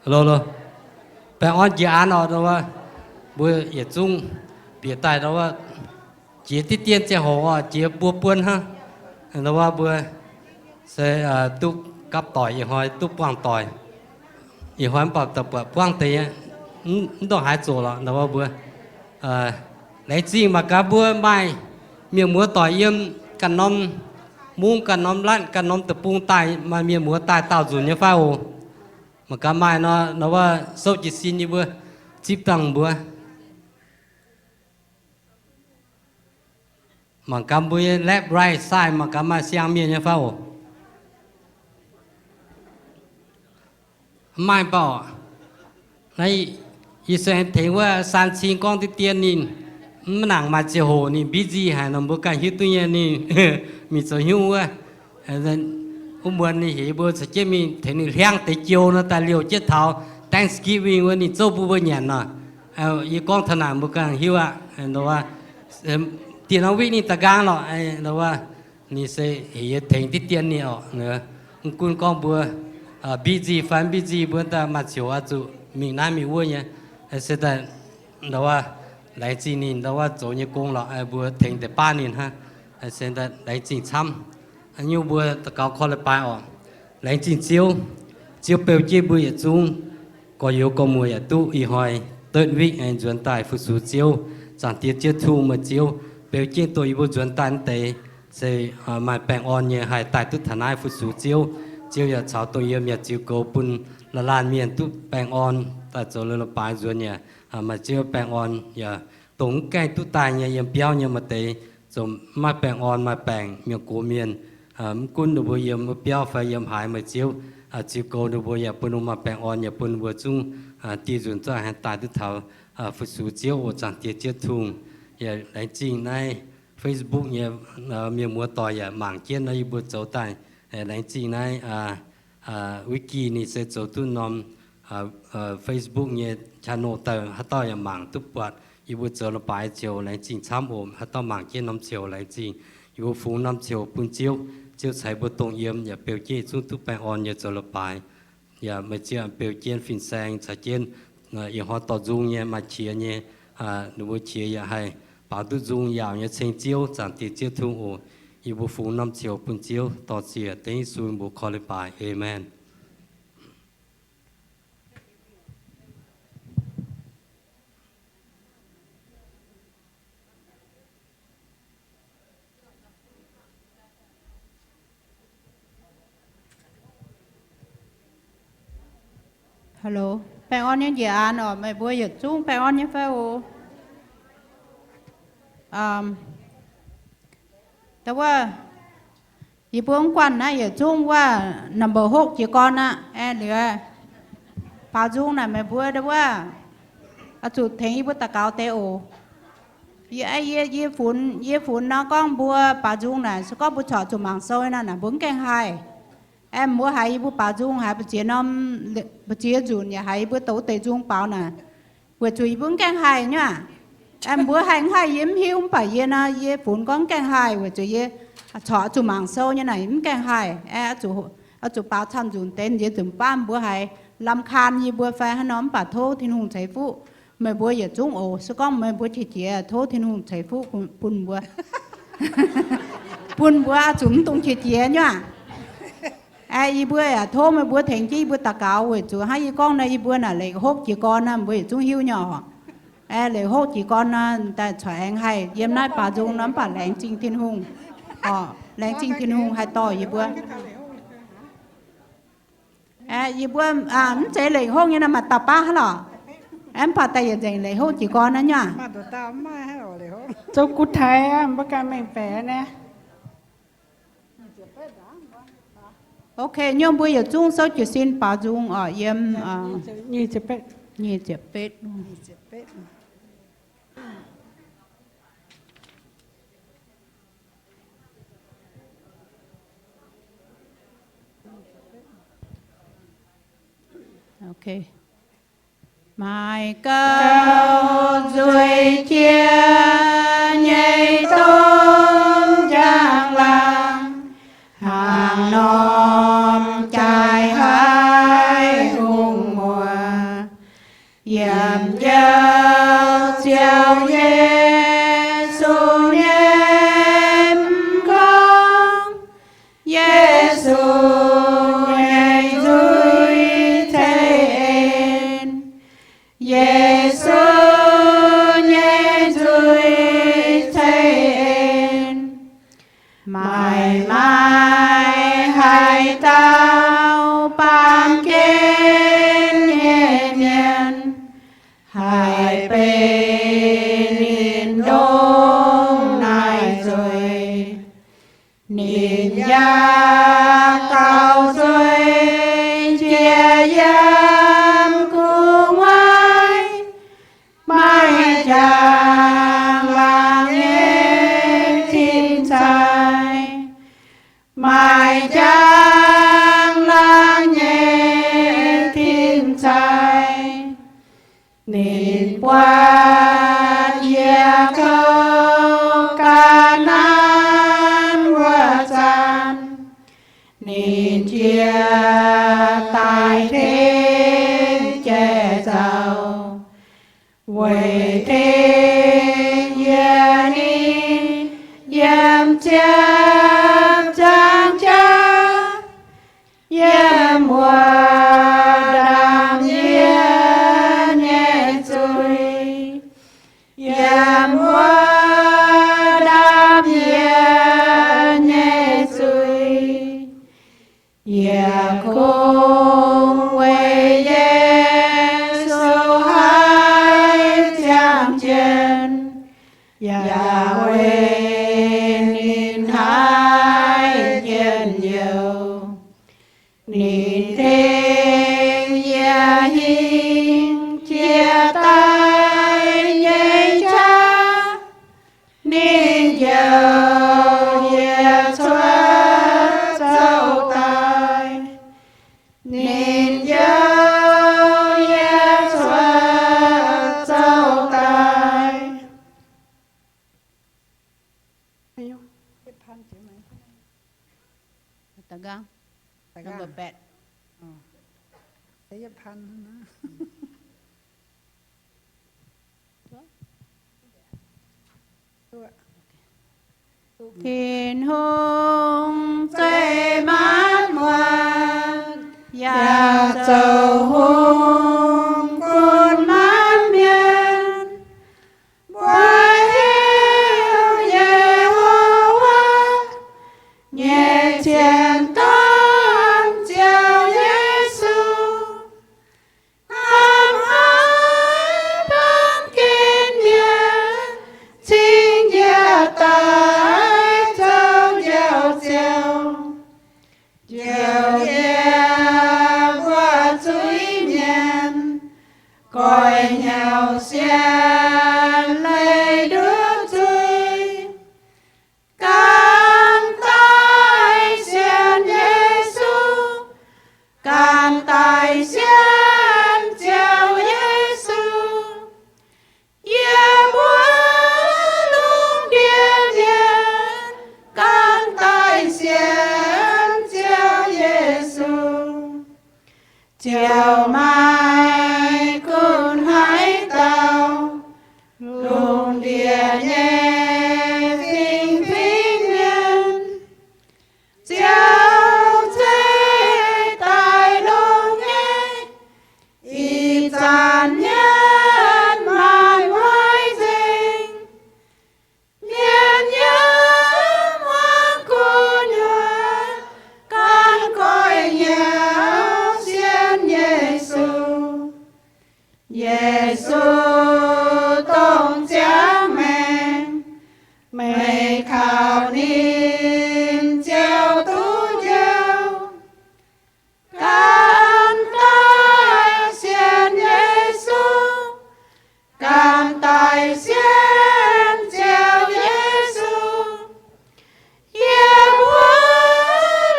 lô lô bé on dự án đó đó bữa giờ chung bịa tài đó chỉ tiết tiền chế hồ chỉ bùa buôn ha đó bữa sẽ túc cắp tỏi hỏi túc quang tỏi hỏi bảo tập quang tây đó hai chỗ là đó bữa lấy gì mà cả bữa mai miệng múa tỏi yếm cần nom muông cần nom lạnh cần nom tập bung tài mà miệng múa tài tạo dùn như phao mà cả mai nó sâu chỉ xin như bữa chip tăng bữa mà cả bữa left right side mà cả mai sang miệng như phao mai bảo này ý sẽ thấyว่า三千光的店呢มันหนังมาเจโหนี่บิจีหาหนบุกันฮิตุเยนี่มีสหิวว่าอุ้มวันนี่เห็นบ่สเจมีเทนี่เลี้ยงแต่เจียวนะแต่เลี้ยวเจ็ดเท้า Thanksgiving วันนี้โจ้ผู้บริหารเนาะเอาอีกองถนนบุกันหิวอ่ะเนาะว่าเตียนเอาวินี่ตะกางเนาะเนาะว่านี่เสเห็นถึงที่เตียนนี่อ๋อเนาะกุนกองบัวบิจีฟันบิจีบัวแต่มาเชียวอ่ะจู่มีน้ำมีวัวเนี่ยเสร็จเนาะว่า来几年，那我做业工了，不停的8年哈，现在来几参，又不搞考了8哦，来几招表姐不也中，ก็有个么也都一会，third week 转带复苏招，上天接触么招，表姐ตัวอีบุ转单的，是买病案嘢係帶都ทนาย复苏招，招也炒ตัว嘢咪招個半ละล้านเมียน都病案，但做了8轉嘢。mà chưa bèn on giờ tổng cái tu tài nhà yếm béo nhà mà tệ rồi mà bèn on mà bèn miệng cổ miền quân đồ bồi yếm béo phải yếm hại mà chiếu chiếu cổ đồ bồi yếm bún mà bèn on nhà bún bồi chung tiêu chuẩn cho hàng tài tu thảo phụ số chiếu ở chẳng tiệt chiết thùng giờ đánh trình này Facebook nhà miệng mua tỏi giờ mảng trên này bồi châu tài đánh trình này wiki này sẽ châu tu nom Facebook เนี่ยชาโนเตอร์ฮัตต่ออย่างหมั่งทุกปัดอีบุเจอระบายเจียวไหลจริงช้ำโอมฮัตต่อหมั่งเกี่ยน้ำเจียวไหลจริงอีบุฟูน้ำเจียวปุ่นเจียวเจียวใส่บุตรงเยี่ยมอย่าเปลวเจี้ยจุ้งทุกแปลงอ่อนอย่าเจอระบายอย่ามาเจียเปลวเจี้ยฟินแซงใส่เจี้ยอีหอต่อจุงเนี่ยมาเชียเนี่ยหนูเชียอย่าให้ป่าตุจุงยาวเนี่ยเชิงเจียวจานตีเจียวทุ่งโออีบุฟูน้ำเจียวปุ่นเจียวต่อเจียเต็งซูนบุคอลิบายเอเมนHello, bạn on những dự án ở mấy buổi giờ chung bạn on những phải không?แต่ว่าอีพวกquanนะgiờ chungว่า number 6chỉ con á,เหลือพาchungน่ะmấy buổi đóว่าจุดเทงอีพวกตะเกาเตโอยี่ฝุ่นnó con bùaพาchungน่ะสก็บุชอจุมังโซ่นั่นน่ะบุ้งแกงไฮem bữa hay bữa bảo dung hay bữa chia năm bữa chia dùn nhà hay bữa tổ tề dung bảo nè bữa chui bún canh hay nhá em bữa hay yếm hiu không phải ye na ye phun con canh hay bữa chui ye chọ chụp mảng sâu như này yếm canh hay chụp bảo tham dùn tên ye chụp bám bữa hay làm khan ye bữa phải hắn nóm bảo thô thiên hùng thấy phụ mấy bữa ye dung ổ số con mấy bữa thì chia thô thiên hùng thấy phụ bún bữa bún bữa chúng tung chia nhá ai bữa thô mà bữa thành chi bữa tà cáo rồi chú hai con này bữa là lấy hốt chỉ con nè bữa chúng hiu nhỏ lấy hốt chỉ con tại trẻ anh hay yếm nát bà dung nắm bà lén trinh thiên hùng lén trinh thiên hùng hay to gì bữa bữa nó sẽ lấy hốt như là mà tập ba hả em bà tay giờ lấy hốt chỉ con đó nhá cháu cút thái á bác cái mình bé nè ok nhưng bây giờ chung số chỉ xin bảo chung ở yếm như chế bếp như chế bếp ok mai cao dưới chia nhảy tôm giang làng hàng non trai hai hùng mùa tại thế che giàu vậy thế gia ni yam cha trang cha yam hoa đam ye nhẹ chui yam hoa đam ye nhẹ chui ya không quay ye số hai trang chân ya quên nín hai chân nhiều nín thế ya hin chia tay nhây cha nín dầu ya xóa dầu tay nín dầu ya xóa dầu tay. Ayo, cái than chữ này. Tagang number 8 Cái than nữa. thiên hùng tây mát ngoan ya dầu hùng côn mát miên bói hiếu Giê-hô-va nhẹ chén tan chào Giê-xu am ái ban kiên nhẫn chính gia tài châu gieo gieo gieo gieo qua suối miền coi nhau xem lấy đứa chơi can tay xem Giê-xu can tay xem chào Giê-xu yeah, luôn điên điên can tay xem chào Giê-xu chào mai con hãy tao luôn điên nhẹ phình phình lên chào thế tại đông nhé y tàn nhân mai hoài dinh miền nhớ ngoan cô nhuận can coi nhau xiên Giê-xu Giê-xu tông cha mẹ khảo nín treo tú dâu can tay xiên Giê-xu can tay xiên treo Giê-xu yeah,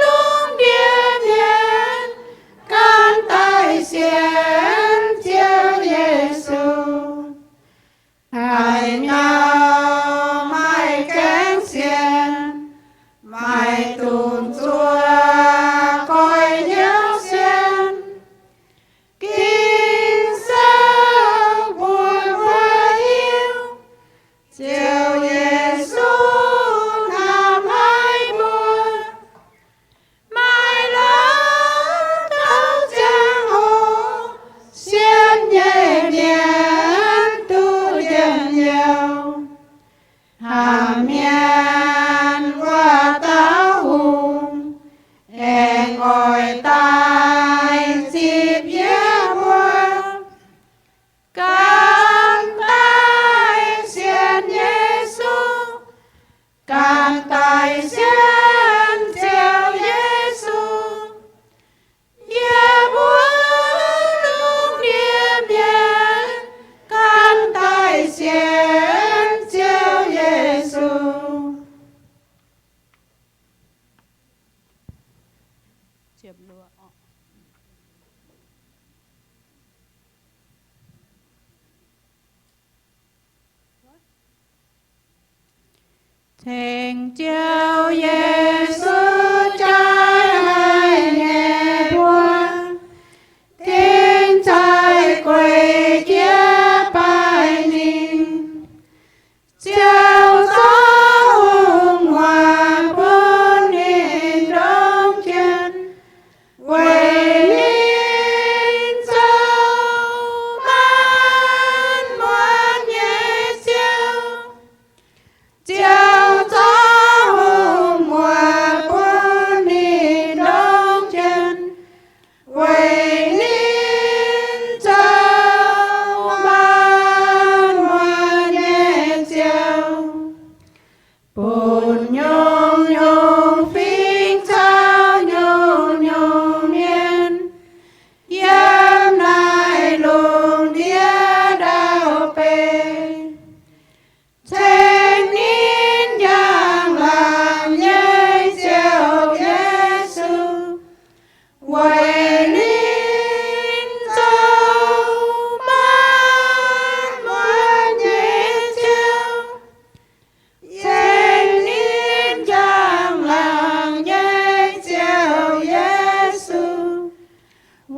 luôn điên điên can tay xiên treo Giê-xu hai nhau mai cánh xiên mai tùn chua coi nhau xiên kín sao buồn hoa yêu chiều Giê-xu nam hai buồn mai lá thao giang hồ xiên nhẹ nhàng tu dần dào hàm miên qua táo hùng hẹn ngồi tai dịp giá hoa can tay xiên Giê-xu can tay xiên chào Giê-xu yeah, luôn điềm điềm can tay xiên chào Giê-xu chiếm lúa Thèn chiều Giê-xu trai hai nghe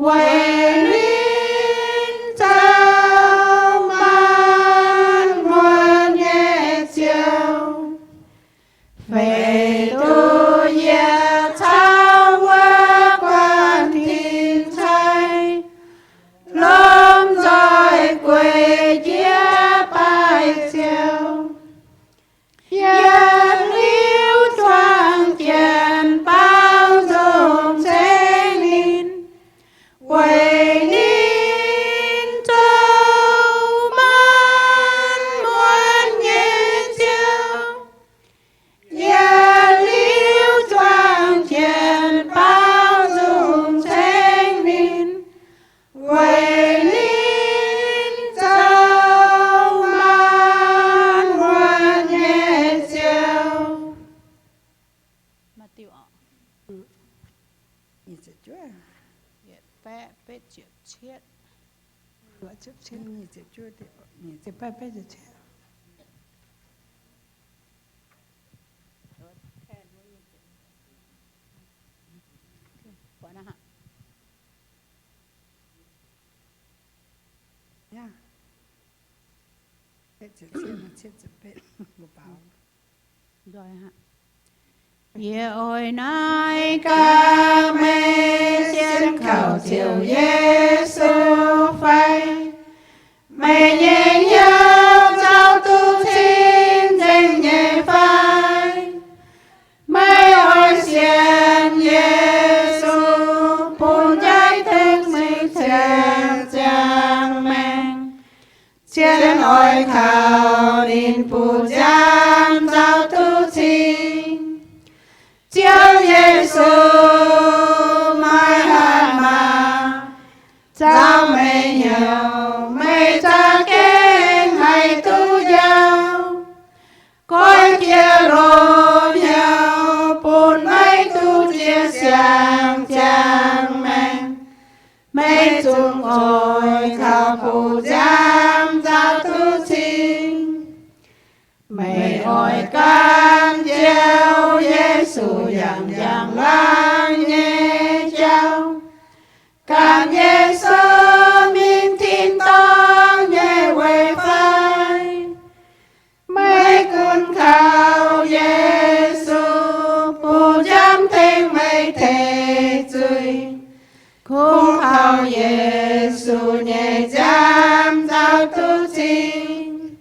quê lính châu man ngoan nhẹ chiều về tu ye thao qua quan thiên trai lom rồi quê chia bài chiều dân liễu choàng chèn bao dung thế nín quê nín châu man muôn nhẹ chiều dân liễu choàng chèn bao dung thế nín quê nín châu man muôn nhẹ chiều mà tiêu ạ Nhìn chết chưa? bé bé chết chết Lỡ chết chết nhìn chết chưa thì nhìn chết bé bé chết chết. quả nào hả Nha. Bé chết chết mà chết chết bé một bảo. rồi hả Ye ôi nay ca mê trên khẩu chiều Giêsu phai mẹ nhẹ nhau giao tu xin danh nhẹ phai mẹ ôi xiên Giêsu buồn trái thức mình thiền chàng men trên ôi khảo đến buồn giam giao tu xin Chúa Giêsu mai hạt mà giao mẹ nhiều mẹ cha kén hay tu giao coi kia rồi nhau buồn mấy tu chia sang chàng mẹ chung ôi khảo phụ giam giao tu xin mẹ ôi can treo Giêsu dàng dàng lang nhẹ trao can Giêsu min thiên to nhẹ quay phai mấy con khao Giêsu phù giám thêm mấy thể chơi khung khao Giêsu nhẹ giam giao tu xin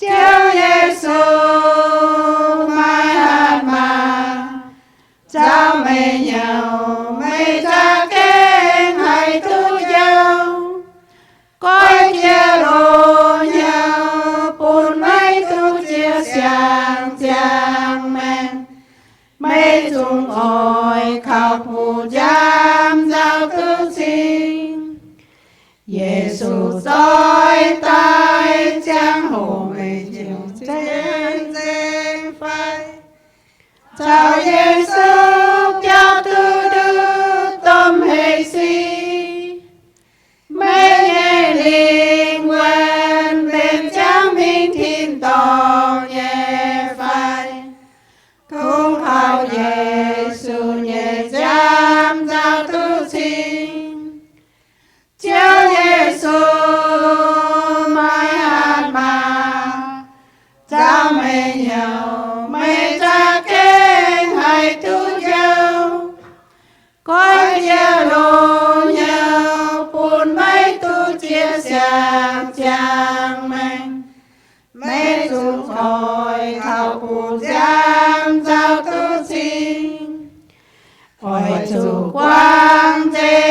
Chúa Giêsu mai hạt mà cha mẹ nhau mẹ cha kén hay tu giao coi chia rồi nhau buồn mấy tu chia sang chàng mẹ chung ôi khảo phụ giam giao tu xin Giêsu soi tay chàng hồ mẹ chiều trên danh phai chào Giêsu chào tư đức tâm hệ si mẹ nhẹ linh quên bên chàng minh thiên to nhẹ phai không khao Giêsu nhẹ giam giao tu xin Chúa Giêsu mai hạt mà cha mẹ nhau mẹ cha kén hay tu giao coi chia lô nhau buồn mấy tu chia sang chàng mẹ chung ôi khảo phụ giam giao tu xin ôi chủ quang thế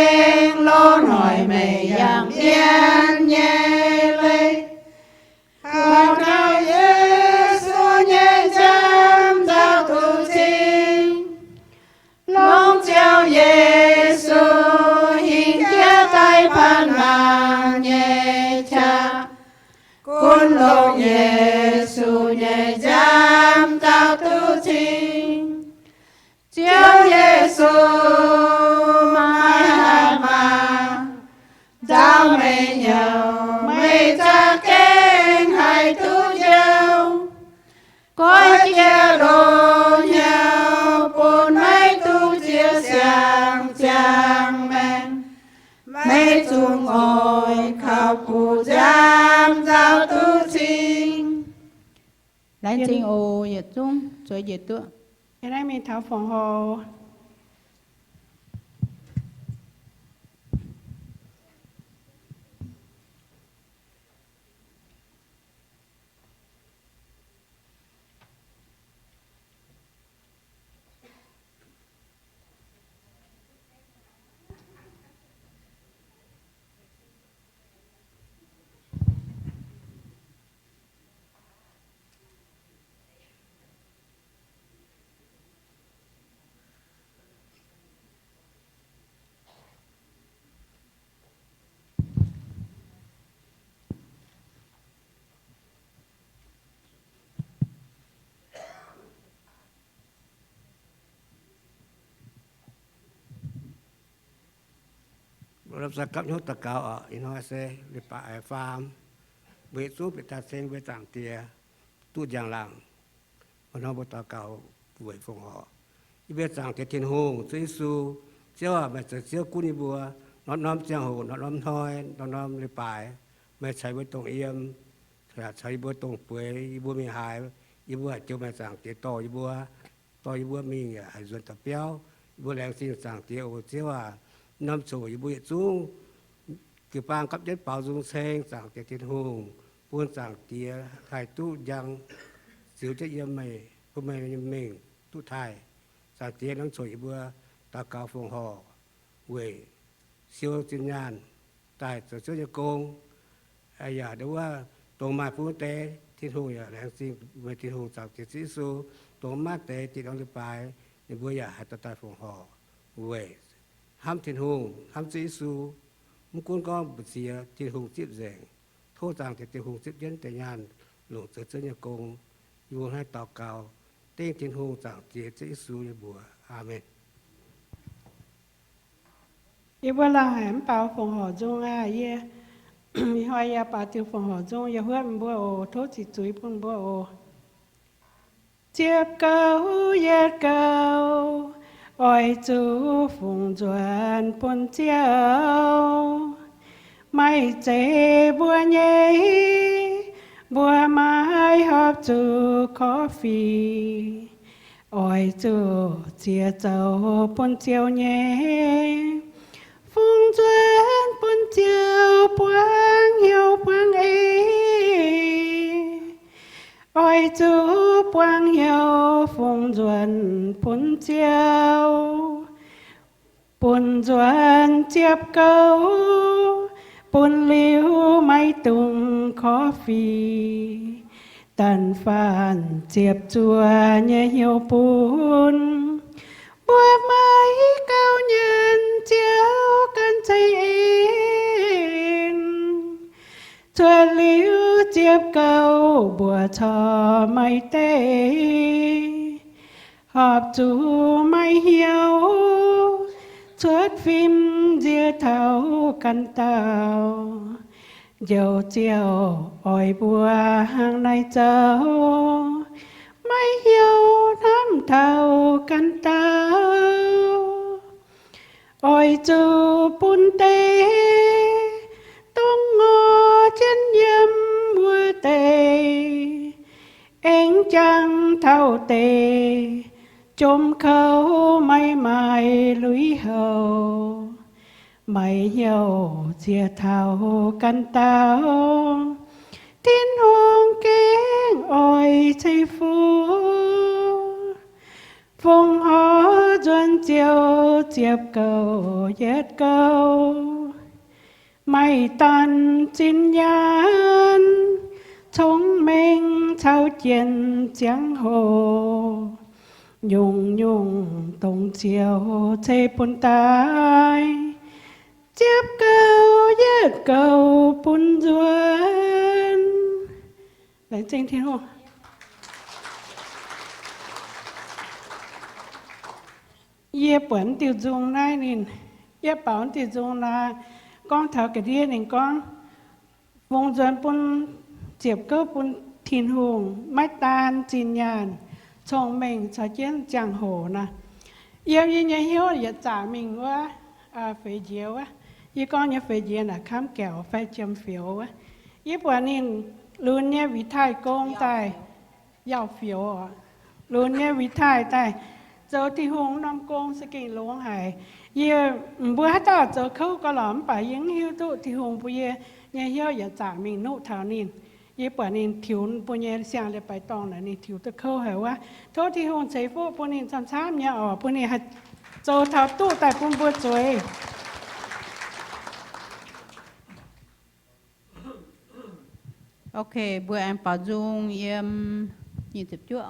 Anh chính ô nhiệt chung rồi nhiệt tựa. จะได้มีเท้าฝงหอ รับสักกับยกตะเกาอินโฮเซหรือป่าไอฟาร์มเวซูเปตาเซงเวต่างเตียตู้ยางหลังมันเอาบตะเกาป่วยฟงหออีเวต่างเตียทินหงซิซูเจ้าแม่เสียวกุนิบัวนอนน้อมเจ้าหูนอนน้อมทอยนอนน้อมหรือป่าไม่ใช้ไว้ตรงเอี่ยมใช้บัวตรงเปื่อยอีบัวมีหายอีบัวเจ้าแม่ต่างเตียต่ออีบัวต่ออีบัวมีหายส่วนตะเปียวอีบัวแรงสิ่งต่างเตียโอเจ้าน้ำโซ่ยบุยจุงคือปางกับยัดเป่าจุงเซงสั่งเตียทินหงปูนสั่งเตียไข่ตู้ยังสิวจะเยี่ยมไม่ผู้ไม่ยังเม่งตู้ไทยสั่งเตียน้ำโซ่ยบัวตากาฟงหอเวยเสียวจิญญาณตายเสียวจะโกงไอ้ยาเดี๋ยวว่าตรงมาปูนเตะทินหงอย่าแรงสิ่งไม่ทินหงสั่งเตียซิสูตรงมาเตะติดอังกฤษไปในบัวอย่าหัตตาฟงหอเวยห้ามทินหงห้ามซีซูมุกุลก็บุเสียทินหงจิบแสงโทษต่างแต่ทินหงจิบเย็นแต่ยานหลงเสือเสือยกงอยู่ให้ต่อเก่าเต้งทินหงต่างเจียซีซูยบัวอาเมน อีเวลาแหมเป่าฝงหอจงอ่ะเย่ มีหอยยาป่าติวฝงหอจงอย่าเพื่อนบัวโอโทษจิตจุยพุ่นบัวโอเจ็บเก่าเย็ดเก่าอ้อยจูฝงจวนปนเจียวไม่เจ็บบัวเย่บัวไม้หอบจูคอฟีอ้อยจูเจียเจ้าปนเจียวเย่ฝงจวนปนเจียวปวงเหี่ยวปวงเออ้อยจูปวงเหี่ยวฝงจวนปนเจียวปนจวนเจียบเก่าปนเหลียวไม่ตุงคอฟีตันฟานเจียบจัวเหี่ยวปูนบัวไม้เก่าเย็นเจียวกันใจเองจวนเหลียวเจียบเก่าบัวชอไม่เตะหอบจูไม่เหี่ยวชวดฟิมเจียเท่ากันเต่าเจียวเจียวอ้อยบัวห่างในเจ้าไม่เหี่ยวน้ำเท่ากันเต่าอ้อยจูปุนเตต้องงอเช่นเยี่ยมบัวเตเอ็งจังเท่าเตจมเขาไม่ลุยเฮาไม่เหี่ยวเจียเท่ากันเต่าทิ้นหงเก้งอ้อยใช่ฟูฝงหอจวนเจียวเจียบเก่าเย็ดเก่าไม่ตันจินยานชงเมงเช้าเจียนเจียงโหยุงตรงเจียวเทปุ่นตายเจ็บเก่าเย็ดเก่าปุ่นจวนหลังจริงที่หัวเย่เปิ่นติวจงได้นินเย่เป่าติวจงลาก้องเท้ากระเดียหนึ่งก้องวงจวนปุ่นเจ็บเก่าปุ่นทินหงไม่ตานจินยานชงเมงชาเจียนจังโหนะเยี่ยมยิ่งใหญ่เหี้ยวอย่าจ่ามิงว่าเฟยเจียววะยี่ก้อนเนี่ยเฟยเจียน่ะข้ามแก้วไฟเจียมเฟียววะยี่ปวดนี่รุ่นเนี่ยวิทายโกงตาย giàu phiếu à luôn nghe vị thái tại giờ thì hùng nam công sẽ kinh lông hải ye bữa hát ta giờ khâu có lắm phải những hiếu tụ thì hùng bữa ye nghe hiếuอย่าจากmình nụ thảo nín ye bữa nín thiếu bữa ye xiang le phải tòng là nín thiếu tự khâu hảiว่าโทษที่หงใช้พวกบnínซ้ำๆเนี่ยอ๋อบnínหัดโจเท้าตู้แต่ปุ่มบจวย ok bữa em bảo dung em nhìn tiếp chúa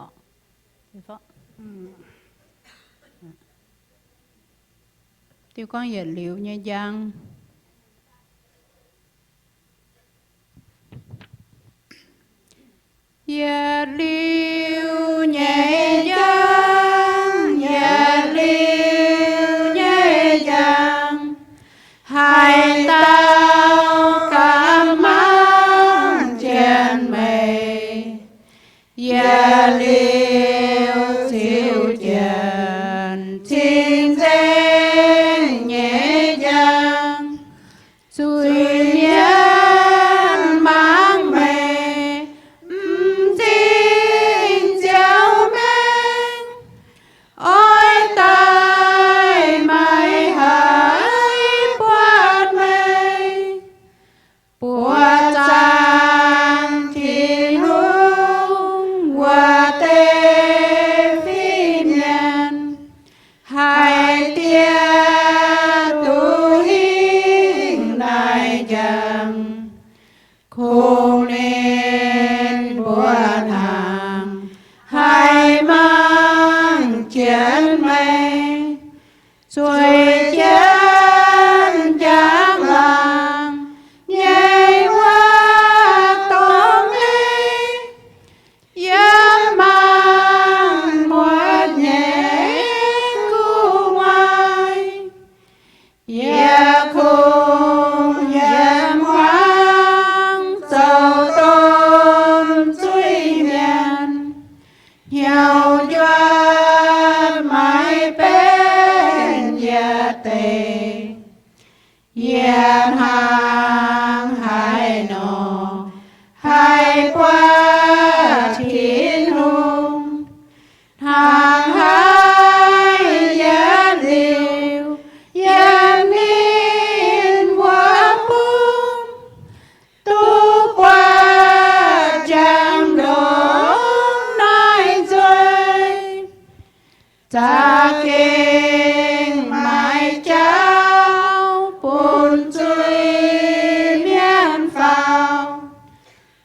tiêu con vật liệu nha giang vật liệu nhẹ giang vật liệu nhẹ giang hai tao cảm mang trên mây vật liệu siêu trần xin danh nhẹ giang suy nhân mang mê xin chào men ôi tai mây hỡi quạt mây bùa trang thiên hương qua tê phi nhân hai tia tu hình đại chẳng không nên buồn hàng hai mang chân mây xuôi chân chẳng làng nhảy qua tóm ấy dám mang một nhẹ khu ngoài ya không dám hoang sầu tôm suy miền nhau cho mãi bên gia tề yên hàng hai nọ hai qua thiên hùng hàng hai giá liều gian niên quá bung tu qua trang đổ nói rồi cha kinh mãi cháu buồn suy miên phao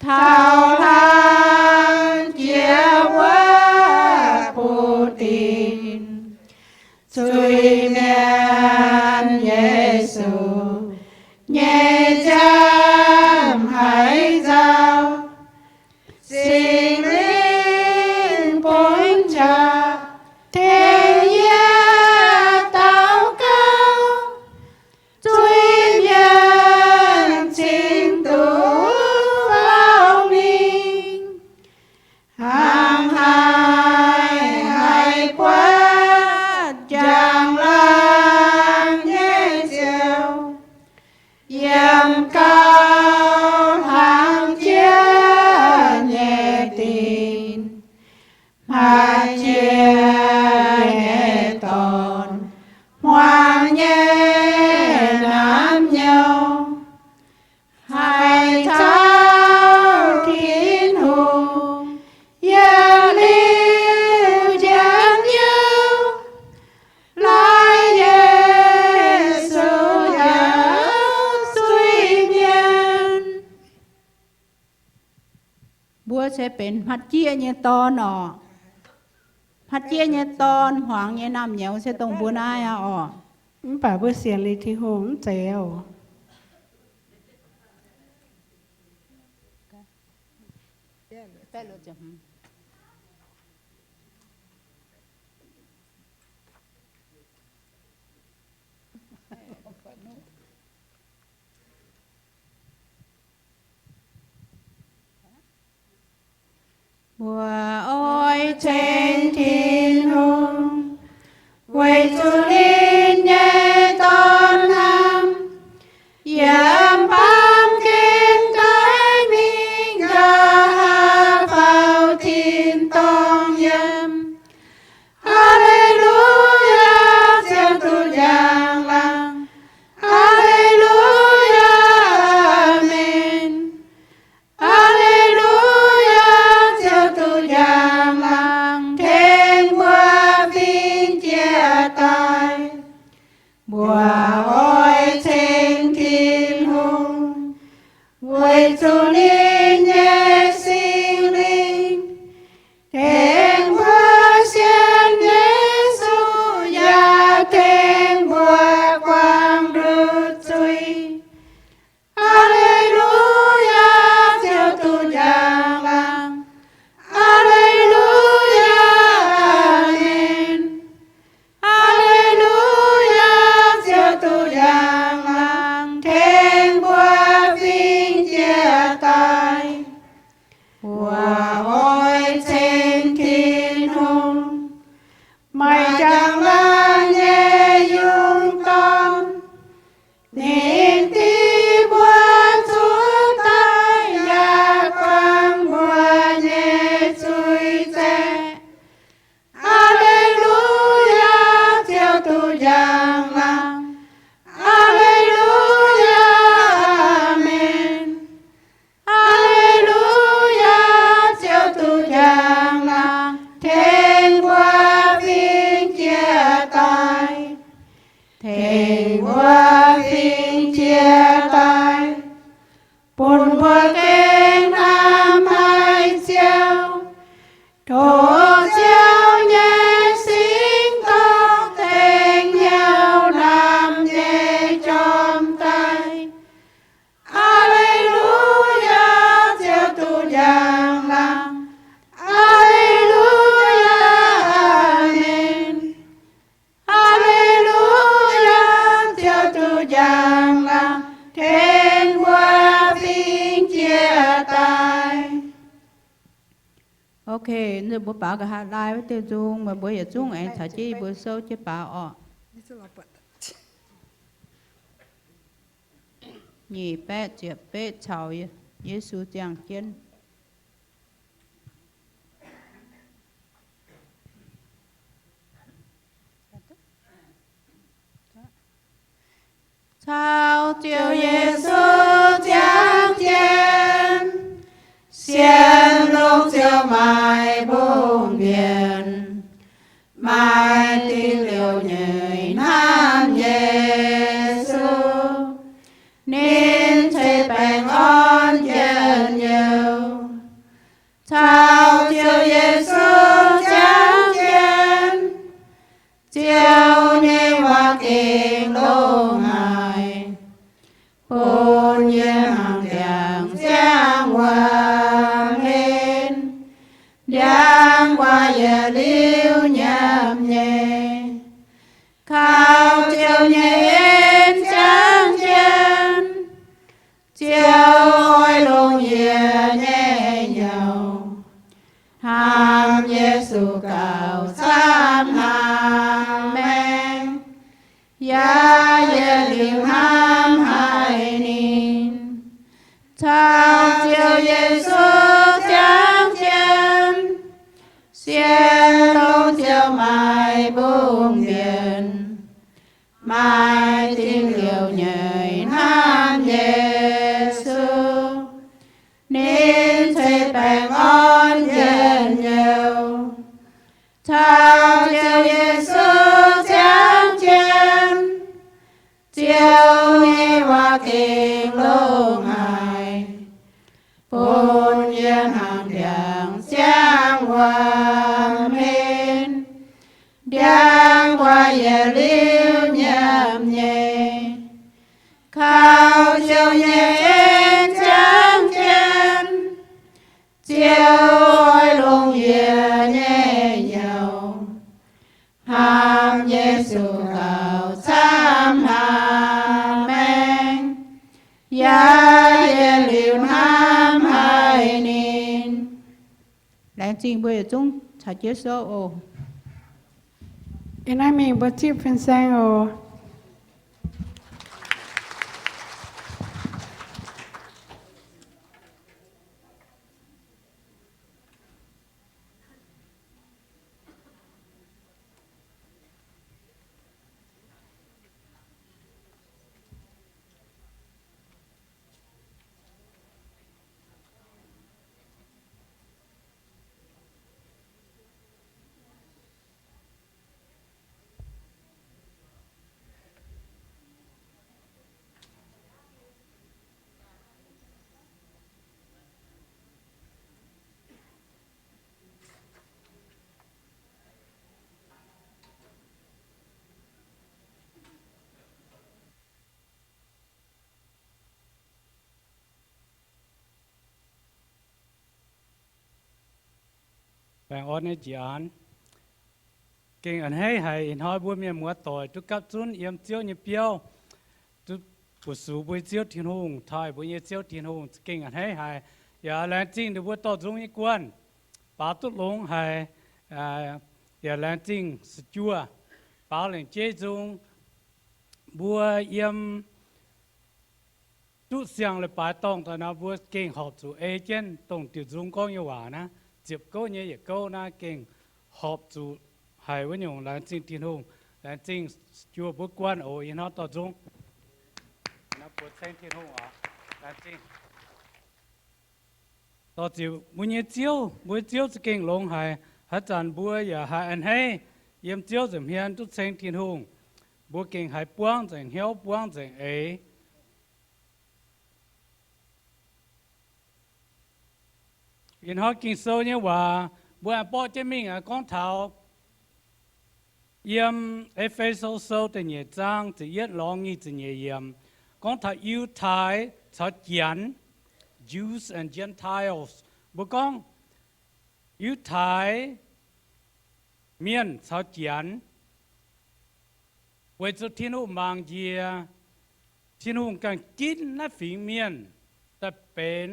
thao thang chia quá Putin suy miên Giêsu nhẹ chăm hãy giao xin linh bốn cha thế gia tao cao suy miên xin tu vào mình hàng hai hai quá chàng lang nhẹ chiều dầm cao hàng chia nhẹ tin hai chia nhẹ tòn hoàng nhẹ nam nhau hai thao thiên hùng gia liêu chẳng nhau lại Giêsu giáo suy miên búa sẽเป็นพัดเจี้ยเนี่ยตอนอ๋อพัดเจี้ยเนี่ยตอนหวางเนี่ยน้ำเหนียวsẽตรงบัวหน้าอ๋อ bà bữa xiên li thì hùng chéo Mùa ôi trên thiên hùng quay chu linh nhẹ tôn nam yam bám kiến cái minh ra vào thiên phiền chia tay buồn bùa kênh nam hai chiều thổ chiều nhé sinh tóc thành nhau nam nhé trong tay Alleluia chiều tu giang lăng Alleluia Amen Alleluia chiều tu giang lăng thiên qua phiên chia tay. Ok, nếu bố bảo cả hai lai với tiêu dung mà bố giờ chung anh thả chi bố sâu chứ bảo ọ. Nhị bé chia bé chào Giêsu giang chân. Chào chiều Giêsu giang chân. Xiên lúc chiều mai buông biển mai tiếng liều nhảy nam Giêsu nên thấy bèn on chân nhiều chào chiều Giêsu giáng chân chiều nhảy hoa kinh lông hài hôn nhiên hàng đèn giang hoa lên giang hoa giờ liêu nhầm nhẹ khao chiều nhẹ trắng chân chiều ôi lông nhẹ nhẹ nhau ham Giêsu cầu sam ham men ya giờ liêu ham hai nín chào chiều Giêsu giáng chân xiên lông chiều mai buông biển mai tiếng liều nhảy nam Giêsu nên thấy bèn on dần nhiều chào chiều Giêsu giáng chân chiều nghe hoa kinh lông hài hôn nhiên hàng đèn giang hoa men giang hoa giờ liêu nhầm nhẹ khao chiều nhẹ trắng chân chiều ôi lông nhẹ nhẹ nhau ham Giêsu cầu sam amen ya ye liêu ham hai nín lãng trình bây giờ chúng thả chết số ô In ai mình bớt chip phân sang ồ bạn ôn ấy chỉ án kinh anh hay hay in hỏi bố mẹ mua tỏi tu cấp chun yếm chiếu như piao tu bố số bố chiếu thiên hùng thay bố nhớ chiếu thiên hùng kinh anh hay giờ làm chính được bố tỏ dung ý quan bảo tốt lông hay giờ làm chính chua bảo lên chế dung bố yếm tu xiang le bài tông thôi na bố kinh học chủ ấy chân tông tiểu dung con như hòa na dịp câu nhớ dịp câu na kinh học chủ hay với nhung làm chính thiên hùng làm chính chùa bố quan ở yên nó tỏ dung nó bố xem thiên hùng à làm chính tỏ chịu bố chiếu sẽ kinh lông hay hết tràn bố giờ hay anh hay yếm chiếu dùm hiền tu xem thiên hùng บัวเก่งหายป้วงจังเหี้ยวป้วงจังยินฮอกินโซเนี่ยว่าบัวป้อเจมิงอ่ะก้องเท้าเยี่ยมเอฟเอโซโซแต่เนี่ยจังจะเย็ดร้องงี้จะเนี่ยเยี่ยมก้องเท้ายูไทยชาวเจียน Jews and Gentiles บัวก้องยูไทยเมียนชาวเจียนเวจุที่นู่นบางเยียที่นู่นกันกินนับฝีเมียนแต่เป็น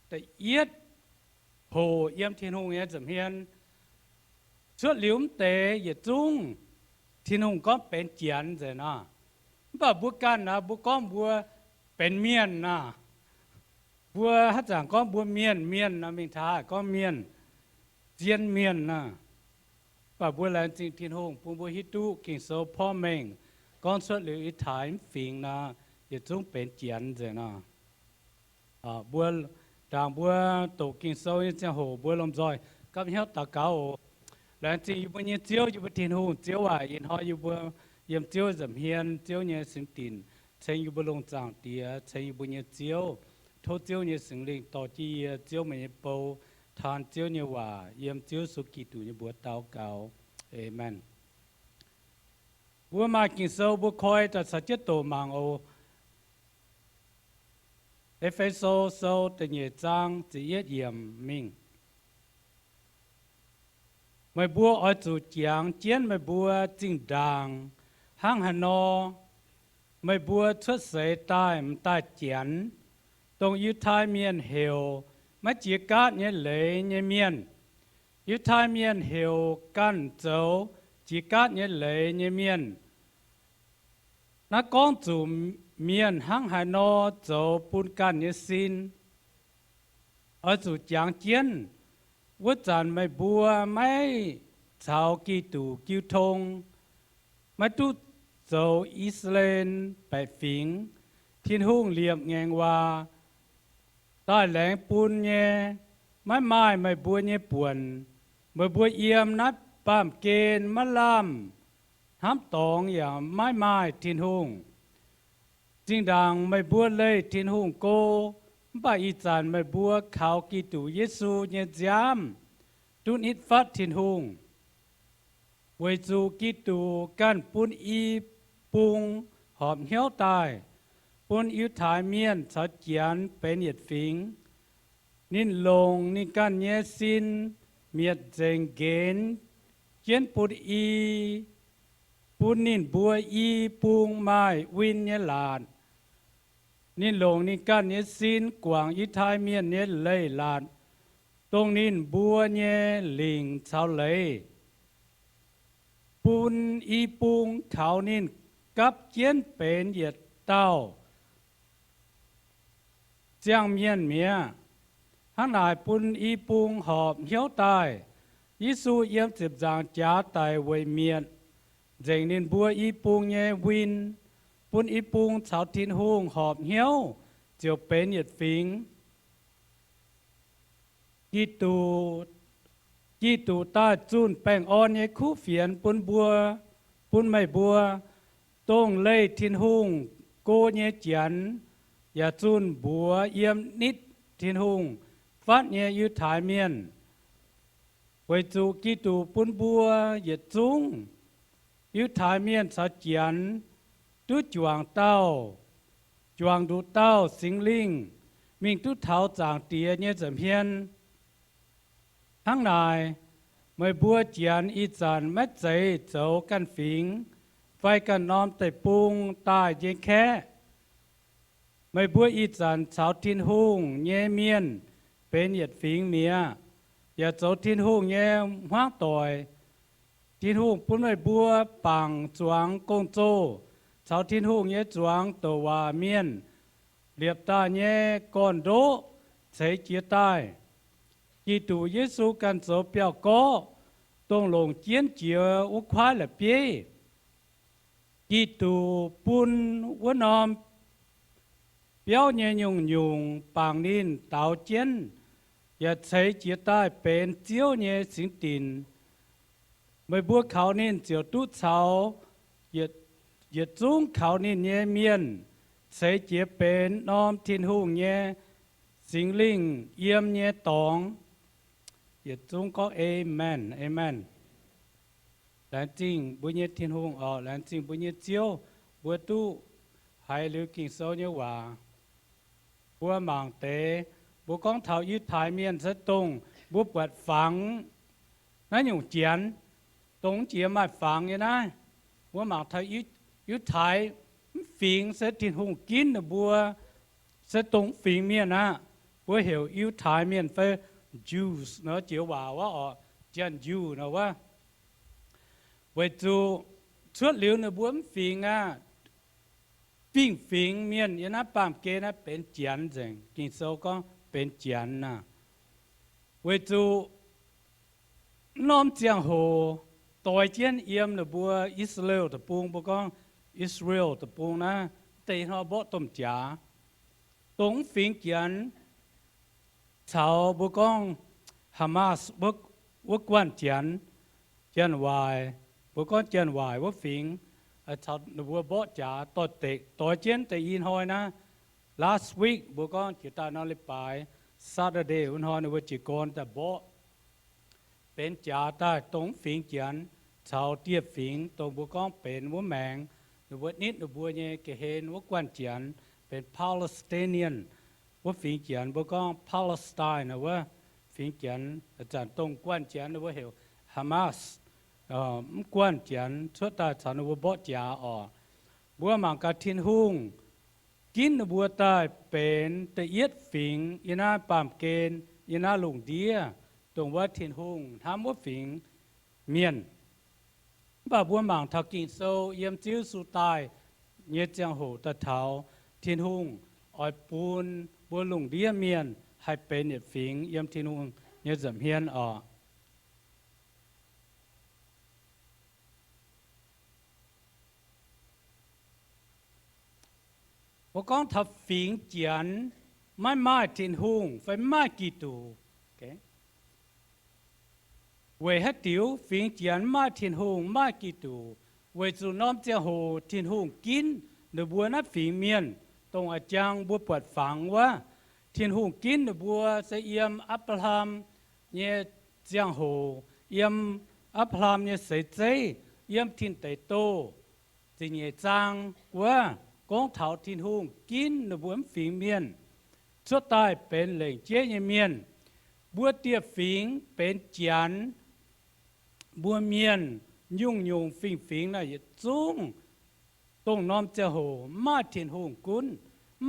แต่เอียดโหเยี่ยมที่นู่นเนี่ยจำเฮียนชุดหลิวมเตยอย่าจุ้งที่นู่นก็เป็นเจียนเจนะบ่บุกันนะบุก้อมบัวเป็นเมียนนะบัวฮัจจังก็บัวเมียนนะมิงท้าก็เมียนเจียนเมียนนะป่าบัวแลนจริงที่นู่นปุ่มบัวฮิตุกินโซพ่อเมงก้อนชุดหลิวอีถ่ายฟิงนะอย่าจุ้งเป็นเจียนเจนะบัวด่างบัวตกกินโซนี่จะโหบัวลมจอยกับเหี้ยตะเกาแล้วจริงอยู่บนเนี่ยเจียวอยู่บนที่นู่นเจียวว่ายินหอยอยู่บนเยี่ยมเจียวจำเฮียนเจียวเนี่ยสิงตินเชยอยู่บนลงจางเตียเชยอยู่บนเนี่ยเจียวโทษเจียวเนี่ยสิงลิงต่อจีเจียวไม่เป่าทานเจียวเนี่ยว่าเยี่ยมเจียวสุกิตุเนี่ยบัวเตาเก่าเอเมนบัวมากินโซบัวคอยแต่สัจโตมังโอเอฟเอโซโซแต่เนี่ยจังจะเยียดเยี่ยมมิงไม่บัวอ้อยจูเจียงเจียนไม่บัวจิงดังห้างฮันโนไม่บัวชุดเสยใต้มันใต้เจียนตรงยุทธายเมียนเฮลมาจีกาเนี่ยเลยเนี่ยเมียนยุทธายเมียนเฮลกันเจ้าจีกาเนี่ยเลยเนี่ยเมียนนักกองจูเมียนห้างฮันโนเจ้าปุ่นกันเนี่ยสินอ้อยจูเจียงเจียนวัดจันไม่บัวไม่ชาวกีตูกิวทงไม่ตุโจอิสราเอลไปฟิงทิ้นหุ่งเหลี่ยมแงงว่าใต้แหลงปูนเย่ไม่บัวเย่ป่วนไม่บัวเอี่ยมนัดป้ามเกณฑ์มะลำห้ำตองอย่างไม่ทิ้นหุ่งจริงดังไม่บัวเลยทิ้นหุ่งโกป้าอีจานไม่บัวขาวกีตูเยซูเนี่ยจามตุนอิดฟัดทินหงเวจูกีตูกันปุนอีปุงหอมเหี้ยวตายปุนอิวถ่ายเมียนสัจเจียนเป็นเหยียดฟิงนินลงนิกันเยสินเมียดเจงเกนเจียนปุนอีปุนนินบัวอีปุงไม้วินเยลานนินลงนิกันเนสินกวางอิทายเมียนเนเลยลานตรงนินบัวเนลิงชาวเลยปุนอีปุงเขานินกับเจียนเป็นเหยียดเต้าเจียงเมียนเมียหันหายปุนอีปุงหอบเหี้ยวตายยิสูเยี่ยมสิบจางจ้าตายไว้เมียนเจงนินบัวอีปุงเนวินปุนอีปุงชาวทินหงหอบเหี้ยวเจียวเป็นเหยียดฟิงกีตูตาจุนแป้งอ่อนเยคู่เฟียนปุนบัวปุนไม่บัวต้งเลยทินหงโกเยเจียนอย่าจุนบัวเยี่ยมนิดทินหงฟัดเยยุถ่ายเมียนไว้จูกีตูปุนบัวอย่าจุงยุถ่ายเมียนสัจเจียนตุจวงเต้าจวงดูเต้าสิงลิงมิงตุเท้าจางเตียเนี่ยจำเพียนทั้งนายไม่บัวเจียนอีจันแม่ใจเจ้ากันฟิงไฟกันน้อมแต่ปุงตายเยแค่ไม่บัวอีจันชาวทินหุงเยเมียนเป็นเหยียดฟิงเมียอย่าเจ้าทินหุงเยห้างต่อยทินหุงปุ้นไม่บัวปังจวงกงโจชาวทินหงเย่จวงตัววาเมียนเรียบตาเย่ก่อนโดใช้เจียใต้กีตูเยซูกันโสเปียวก็ต้องลงเจียนเจียอุควายละเปียกีตูปุนวนอมเปียวเย่ยุงปางนินเต่าเจียนอย่าใช้เจียใต้เป็นเจียวเย่สิงตินไม่บัวเขานินเจียวตุ้เสาอย่า อย่าจุ้งเขานี่เนี่ยเมียนใส่เจียเป็นน้อมทินหูเนี่ยสิงลิงเยี่ยมเนี่ยตองอย่าจุ้งก็เอเมนเอเมนหลังจริงบุญเนี่ยทินหูหลังจริงบุญเนี่ยเจียวบัวตู้ให้หรือกินโซเนี่ยว่าบัวหมางเตบัวกองเท้ายืดถ่ายเมียนสะตรงบัวปวดฝังนั่นอยู่เจียนตรงเจียมาฝังอย่างนั้นบัวหมางเท้ายืดถ่ายฝีงเสถินหงกินนะบัวเสตรงฝีงเมียนะบัวเหี่ยวยืดถ่ายเมียนเฟจูสเนาะเจียวว่าเจียนจูนะว่าไว้จูชวดเหลียวนะบัวฝีงฝีงเมียนยันนะปามเกนะเป็นเจียนเจงกินโซก็เป็นเจียนนะไว้จูน้อมเจียงโหต่อยเจียนเอี่ยมนะบัวอิสราเอลตะปูงบัวก็อิสราเอลตะปูงนะแต่เขาบอกต้มจ๋าตรงฝีงเจียนชาวบัวก็ฮามาสบัวกวนเจียนวายบัวก็เจียนวายบัวฝีงชาวบัวบอกจ๋าต่อเตะต่อเจียนแต่ยินหอยนะ last week บัวก็จิตตานอลิปาย Saturday วันหอยนะบัวจีกรแต่บอกเป็นจ่าใต้ตรงฝีงเจียนชาวเทียบฝีงตรงบัวก้องเป็นวัวแมงหรือวัวนิดหรือบัวเนี่ยเกเห็นวัวกวนเจียนเป็นพาเลสไตเนียนวัวฝีงเจียนบัวก้องพาเลสไตน์นะว่าฝีงเจียนอาจารย์ตรงกวนเจียนนะว่าเหวฮามาสกวนเจียนชั่วตาฉันวัวบ่จ่าบัวมังกาทินหุงกินบัวใต้เป็นตะเอียดฝีงยีน่าปามเกณฑ์ยีน่าหลงเดียตรงว่าทินหุงทำว่าฝีงเมียนบ่าบัวหมางทักกินโซเยี่ยมจิ้วสู่ตายเงียจังโหตะเท้าทินหุงอ้อยปูนบัวหลงเดียเมียนให้เป็นเน็ตฝีงเยี่ยมทินหุงเงียจำเฮียนบัวก้องทับฝีงเจียนไม่ทินหุงไฟไม่กี่ตูเวฮัดติวฟิงเจียนมาทินหงมากี่ตูเวจูน้อมเจ้าโหทินหงกินเดบัวนับฟิงเมียนตรงอาจารย์บัวปวดฝังว่าทินหงกินเดบัวเสียมอัปลามเนี่ยเจ้าโหเยี่ยมอัปลามเนี่ยเสใจเยี่ยมทินไตโตจีเนี่ยจางว่ากองเถาทินหงกินเดบัวฟิงเมียนสุดท้ายเป็นเหล่งเจียเมียนบัวเตียฟิงเป็นเจียนบัวเมียนยุ่งฟิงนะอย่าจุ้งตรงน้อมเจ้าโหมาเทียนหงกุน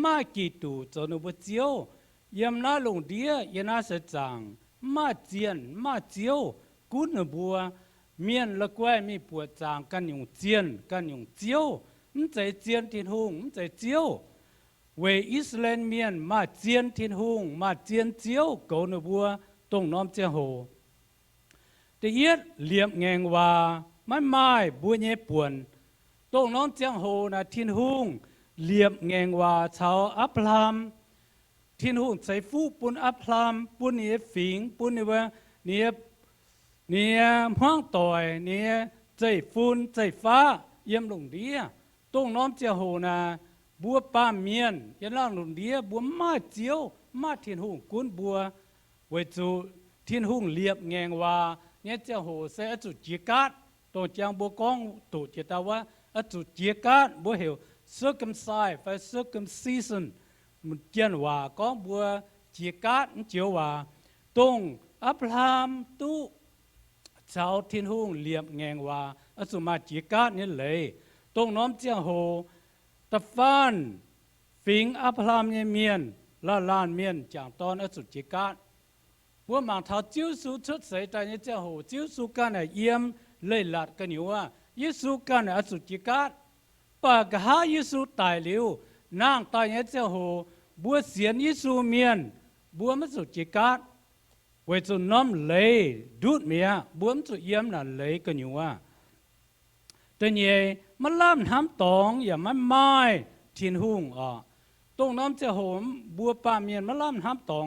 มากี่ตูจนบัวเจียวยำนาลงเดียยนาเสจางมาเจียนมาเจียวกุนบัวเมียนละกวยมีปวดจางกันยุ่งเจียนกันยุ่งเจียวมันใจเจียนเทียนหงมันใจเจียวเวอิสราเอลเมียนมาเจียนเทียนหงมาเจียนเจียวเกาเนบัวตรงน้อมเจ้าโหแต่เอียดเหลี่ยมแงงว่าไม่บัวเย่ป่วนตรงน้องเจียงโหนะทินหุงเหลี่ยมแงงว่าชาวอัปลามทินหุงใส่ฟูปุนอัปลามปุนเนี่ยฝิงปุนเนี่ยว่าเนี่ยห้องต่อยเนี่ยใจฟูนใจฟ้าเยี่ยมลงเดียตรงน้องเจียงโหนะบัวป้าเมียนยันล่างลงเดียบัวมาเจียวมาทินหุงกุนบัวไว้จูทินหุงเหลี่ยมแงงว่าเนี่ยเจ้าโหเสียจุดเจียกัดตัวจางบัวกองตัวเจตว่าจุดเจียกัดบัวเหว circumcise ไฟ circumcision มันเจียนว่าก้องบัวเจียกัดเจียวว่าตรงอับรามตุชาวทินหุงเหลี่ยมแงงว่าสุมาเจียกัดนี่เลยตรงน้อมเจ้าโหตะฟานฟิงอับรามเมียนล้านเมียนจางตอนจุดเจียกัดบัวหมางเท้าจิ้วสูชุดใส่ใจเนี่ยเจ้าโหจิ้วสูกันเนี่ยเยี่ยมเลยหลัดกันอยู่ว่ายิสูกันเนี่ยสุจิกัดปากหายิสูตายเร็วนางตายเนี่ยเจ้าโหบัวเสียนยิสูเมียนบัวมันสุจิกัดไว้จนน้ำเลยดูดเมียบัวมันสุเยี่ยมน่ะเลยกันอยู่ว่าแต่เนี่ยมันล่ำทำตองอย่ามันไม่ทินหุ่งตรงน้ำเจ้าโหบัวป่าเมียนมันล่ำทำตอง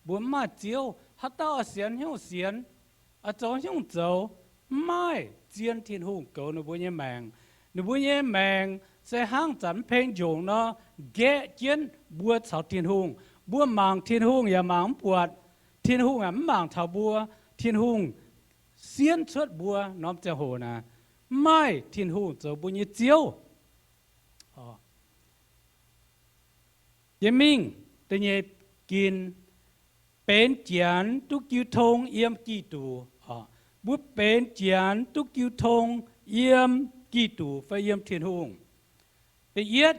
บัวมาเจียวฮัตตาเสียนหิ้วเสียนอาจารย์หิ้วเจ้าไม่เจียนทินหุ่งเก่าในบัวเนี่ยแมง nếu bữa nhé mèn sẽ hang chắn phèn dùng nó ghé chiến bùa chào thiên hùng bùa màng thiên hùng ya màng buột thiên hùng màng chào bùa thiên hùng xiên xuất bùa nóm chào hồ nè mai thiên hùng cho bùa nhé chiếu yếm minh tự nhé kínเป็นเจียนทุกยิวทงเยี่ยมกี่ตัวบุปเป็นเจียนทุกยิวทงเยี่ยมกี่ตัวไฟเยี่ยมเทียนหงแต่เย็ด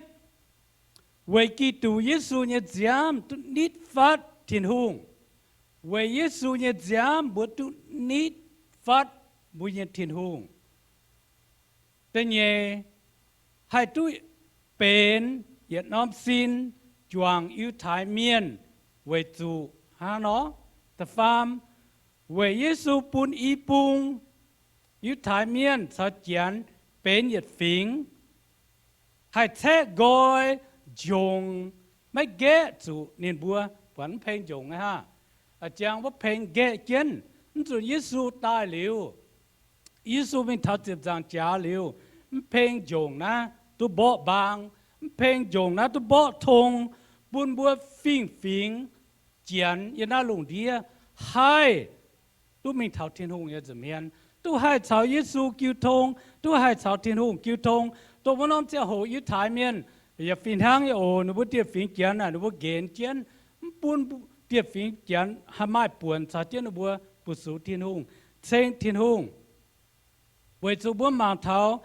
เวกี่ตัวเยซูเนี่ยจามตุนิดฟัดเทียนหงเวเยซูเนี่ยจามบุตุนิดฟัดบุญเทียนหงแต่เนี่ยให้ตุเป็นเยียดน้อมสินจวงอิวไทยเมียนเวจูha nó ta phàm về Giêsu bún y bung yêu thái miên sao chén bên nhiệt phím hay thế gọi dùng mấy ghé chủ niên bùa vẫn phèn dùng ha chàng vẫn phèn ghé chén chủ Giêsu tai liu Giêsu mình tháo tiếp giang trả liu phèn dùng na tu bỏ bang phèn dùng na tu bỏ thùng bún bùa phím phím chén yên na lùng đĩa hai tu mình thảo thiên hùng ya怎么样tu hai chào Giêsu cứu thông tu hai chào thiên hùng cứu thông tu muốn ông cha hồ yêu thái miên ya phiền hang ya ô nó bút tiệp phiền chén à nó bút ghen chén buôn tiệp phiền chén ham mai buồn chào chén nó bút bút số thiên hùng sen thiên hùng vậy tu bút mang thảo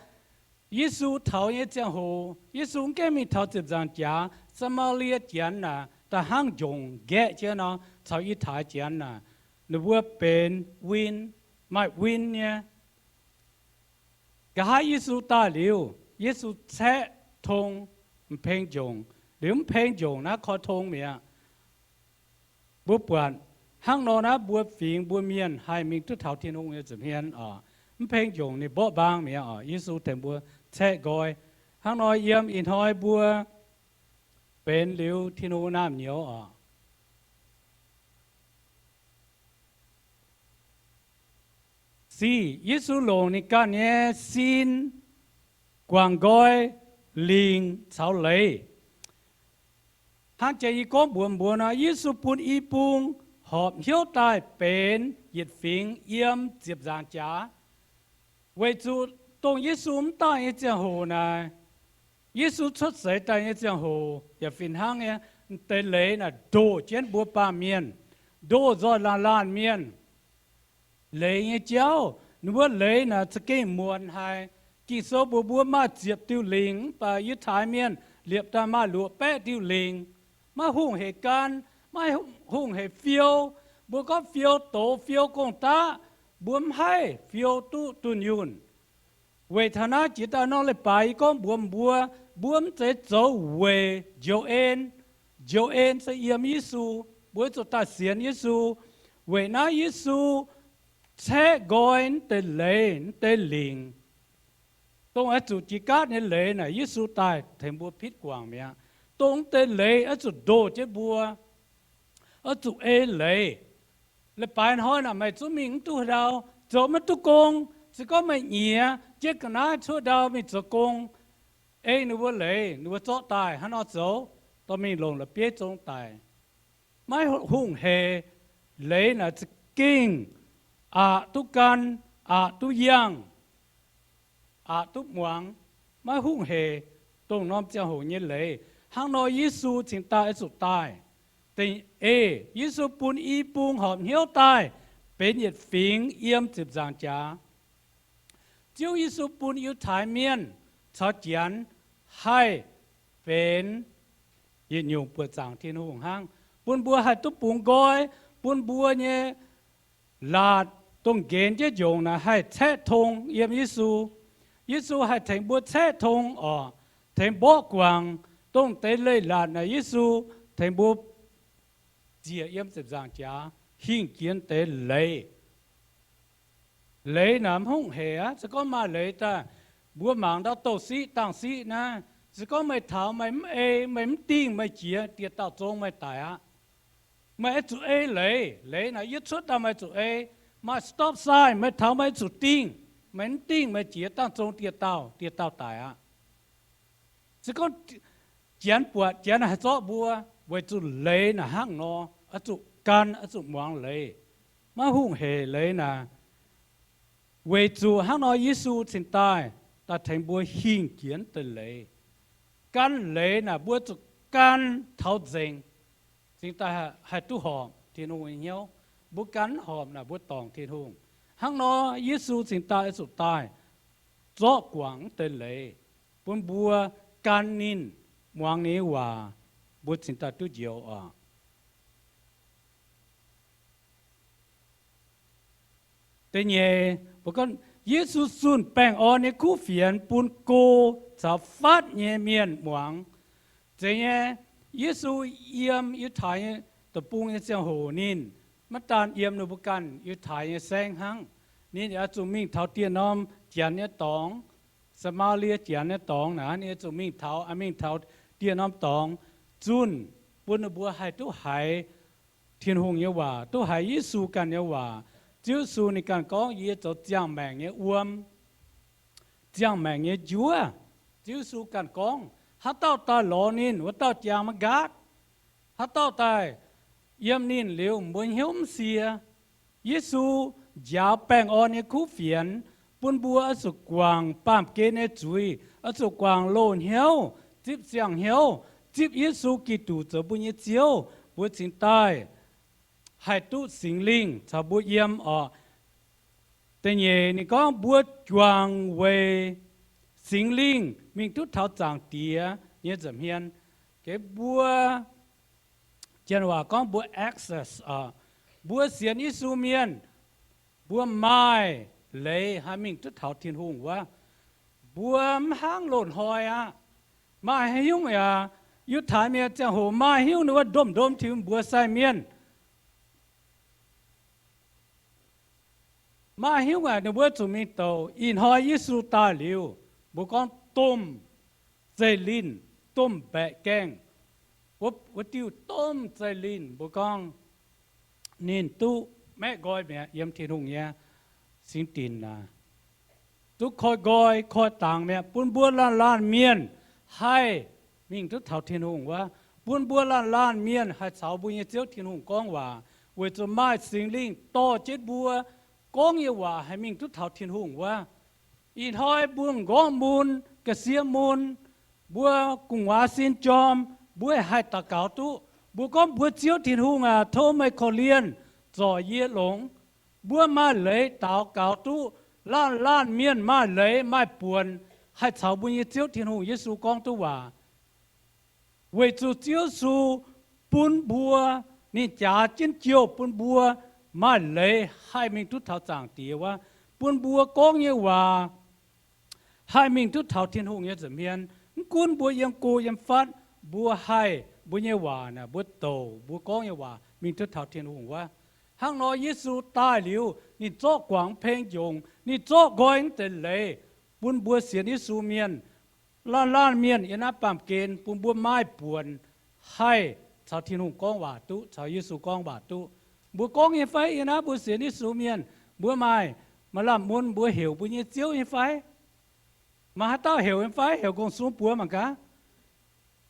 Giêsu thảo ya cha hồ Giêsu cái mình thảo tiếp giang cha Samaria chén à ta hang dùng ghé chứ nó sau ít thái chén nè nó vừa bên win mai win nha cái hai Giêsu ta liu Giêsu sẽ thông phèn dùng nếu phèn dùng nó khó thông mía bữa buồn hang nó nó bữa phiền bữa miên hai mình tu thảo thiên hùng như怎么样phèn dùng này bỏ bang mía Giêsu thèm bữa sẽ gọi hang nó yếm in hỏi bữaเป็นเหลวที่โน้น้ำเหนียวสี่เยซูลงในการนี้สินกวางก้อยลิงเสาเลยหากใจอีก้อบัวบัวนะเยซูปุนอีปุงหอบเหี้ยวตายเป็นหยิดฝิงเยี่ยมเจ็บจางจ๋าไว้จูตรงเยซูมตายเจ้าโหนะGiêsu xuất世tại những trường hồ, và phiền hang ấy, tên lễ là đồ chén bùa ba miền, đồ do lan miền, lễ như cháu, nếu lễ là cái muôn hai, kỳ số bùa mà diệp tiêu linh và như thái miền, liệp ta mà lụa bé tiêu linh, mà hùng hệ can, mà hùng hệ phiêu, bùa có phiêu tổ phiêu công ta, bùa hay phiêu tu nhún, về thà na chỉ ta nó lại bài con bùa buông sẽ走về Joel sẽ yếm Giêsu buổi cho ta xiên Giêsu về na Giêsu sẽ gọi tên linh tông ở chủ chỉ cát nên lễ này Giêsu tài thêm bùa phít quảng mẹ tông tên lễ ở chủ đồ chế bùa ở chủ lễ lại bài hỏi là mày chú mình tu đâu chỗ mà tu công chỉ có mày nhẹ chết cái nào chỗ đâu mình tu công nếu lễ nếu cho tài hắn nó giấu tao mình lồng là biết trong tài mai hùng hệ lễ là kinh tu can tu yang tu muang mai hùng hệ tông nom cha hùng như lễ hắn nói Giêsu chính ta ở chỗ tài tình Giêsu bún y bung hòm hiếu tài bên nhiệt phiến yếm chụp giang cha chiếu Giêsu bún yêu thái miên cho chén haiเป็นยินยงปวดจางที่นุ่งห้างปุนบัวให้ตุปุงก้อยปุนบัวเนี่ยลาดตรงเกณฑ์จะยงนะให้แท้ทงเยี่ยมยิสูให้แทงบัวแท้ทงแทงบ่อกวางต้องเตะเลยลาดนะยิสูแทงบัวเจียเยี่ยมสิบจางจ้าหิ้งเกียนเตะเลยน้ำห้องเหะจะก็มาเลยแต่บัวหมางดาวโตสีต่างสีนะจะก็ไม่เท้าไม่ติ้งไม่เจียเตียเต่าจงไม่ตายไม่จุเลยนะยึดชุดทำไมจุมา stop sign ไม่เท้าไม่จุติ้ง mình tin mà chỉ tăng trong tiệt tao tài à chỉ có chén bùa chén là gió bùa với chủ lấy là hang nó ở chủ can ở chủ muang lấy mà hung hề lấy là với chủ hang nó Giêsu sinh tai ta thành bùa hiên kiến từ lấy can lấy là bùa chủ can tháo dình sinh tai hai tu hòm thiên hùng nhau bùa can hòm là bùa tòng thiên hùng hang nó Giêsu sinh tai ở chủ tai gió quảng từ lấy bùn bùa can nín muang ní hòa bút sinh ta tu diệu à thế nhé bố con Giêsu sun bèn ởในคู่เฟียนปุ่นโกจะฟัดเนี่ยเมียนหวังthế nhé Giêsu yếm yếu thái tập bung nhưเจ้าโหนินมาตานเยี่ยมนุบกันyếu thái nhưแสงหังนี่อาจุมิ่งเท้าเตียนน้อมเจียนเนี่ยตองสมาเลียเจียนเนี่ยตองนะนี่อาจุมิ่งเท้าอามิ่งเท้าเตียนน้อมตองจุนปุ่นบัวให้ตู้หายเทียนหงเยาว่าตู้หายยิสูกันเยาว่าจิวสูในการก้องเยจะจางแมงเยอ้วมจางแมงเยจัวจิวสูกันก้องฮัตเต้าตาหลอนินว่าเต้าจางมากาดฮัตเต้าตายเยี่ยมนินเหลวบนเหี้ยมเสียยิสูยาวแป้งอ่อนในคู่เฟียนปุ่นบัวอสุกวางป้ามเกเนจุยอสุกวางโลนเหี้ยวจิบเสียงเหี้ยวจิบยิสูกิตูจะบุญเจียวบุญสิงใต้ให้ตุสิงลิงจะบุญเยี่ยมอ่อแต่เย่นี่ก็บุญจวงเวสิงลิงมีทุกเท้าจางเตียเนี่ยจำเฮียนเก็บบัวเจนว่าก็บัว access อ่ะบัวเสียนยิสูเมียนบัวไม้เลยให้มีทุกเท้าทิ้งหงว่าบัวห้างหล่นหอยอ่ะมาให้ยุ่งอ่ะยุทธาเมียจะโหมาหิ้วนึกว่าดมถึงบัวใส่เมียนมาหิ้วอ่ะนึกว่าจุมีโตอินหอยยิสูตาเหลียวบุกอนต้มใจลินต้มแบะแกงวัดติวต้มใจลินบุกอนนินตุแม่กอยเมียเยี่ยมที่ทุ่งเนี้ยสิงตินนะทุกคอยกอยคอยต่างเมียปุ่นบัวล้านเมียนให้มิ่งทุกเท่าเทียนหงว่าบุญบัวล้านเมียนให้สาวบุญเจ้าเทียนหงก้องว่าเวจะไม้สิงลิงต่อเจ็ดบัวก้องเยาว่าให้มิ่งทุกเท่าเทียนหงว่าอีทอยบุญก้องบุญกระเสียมุนบัวกุงวาสินจอมบัวให้ตะเกาตุบัวก้องบัวเจ้าเทียนหงโทไม่ขอเลียนจ่อเยี่ยหลงบัวมาเลยเต่าเกาตุล้านเมียนมาเลยไม่ป่วนให้สาวบุญเจ้าเทียนหงเยซูก้องตุว่าเวจูเจียวสูปุ่นบัวนี่จ่าจิ้นเจียวปุ่นบัวมาเลยให้มิงทุกเท่าจางตีว่าปุ่นบัวก้องเยว่าให้มิงทุกเท่าเทียนหงเยจะเมียนกุนบัวยังกูยังฟัดบัวให้บัวเยว่านะบัวโตบัวก้องเยว่ามิงทุกเท่าเทียนหงว่าห้างน้อยเยซูตายหลิวนี่โจ๊กกวางเพลงยงนี่โจ๊กก้อยเต็นเลยปุ่นบัวเสียนิสูเมียนล้านเมียนยนาปามเกณฑ์ปุ่มบัวไม้ป่วนให้ชาวทินหงก้องว่าตุชาวยิสูก้องว่าตุบัวก้องยังไฟยนาบัวเสียนิสูเมียนบัวไม้มาลำมุนบัวเหวบัวเจียวยังไฟมาหาเต้าเหวยังไฟเหวกงสูงปัวมันกะ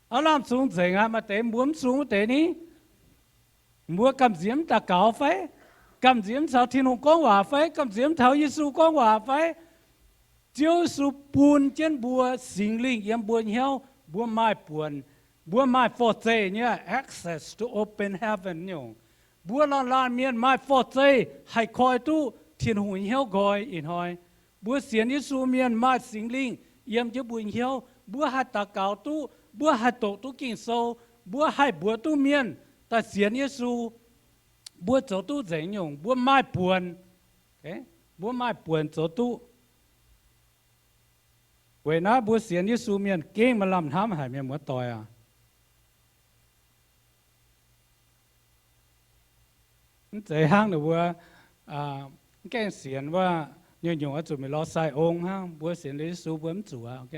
เอาลำสูงเสียงมาเตะบัวสูงเตะนี้บัวกำเสียมตะเก่าไฟกำเสียมชาวทินหงก้องว่าไฟกำเสียมชาวยิสูก้องว่าไฟเจ้าสุปูนเจนบัวสิงลิงยังบัวเหี้ยวบัวไม้ป่วนบัวไม้ฟอร์เซเนี่ย access to open heaven เนี่ยบัวล้านเมียนไม้ฟอร์เซให้คอยตู้เทียนหูเหี้ยวกอยอินหอยบัวเสียนยิสูเมียนไม้สิงลิงยังจะบัวเหี้ยวบัวให้ตาเก่าตู้บัวให้โตตู้กิ่งโซบัวให้บัวตู้เมียนแต่เสียนยิสูบัวโจตู้เจ๋งเนี่ยบัวไม้ป่วนบัวไม้ป่วนโจตู้เวน่าบัวเสียนยิสูเมียนเก่งมาลำทำหายเมียนหัวต่อยใจห้างหรือว่าแก้เสียนว่าโยงว่าจุดไม่รอใส่องค์ห้างบัวเสียนยิสูบัวมันจั่วโอเค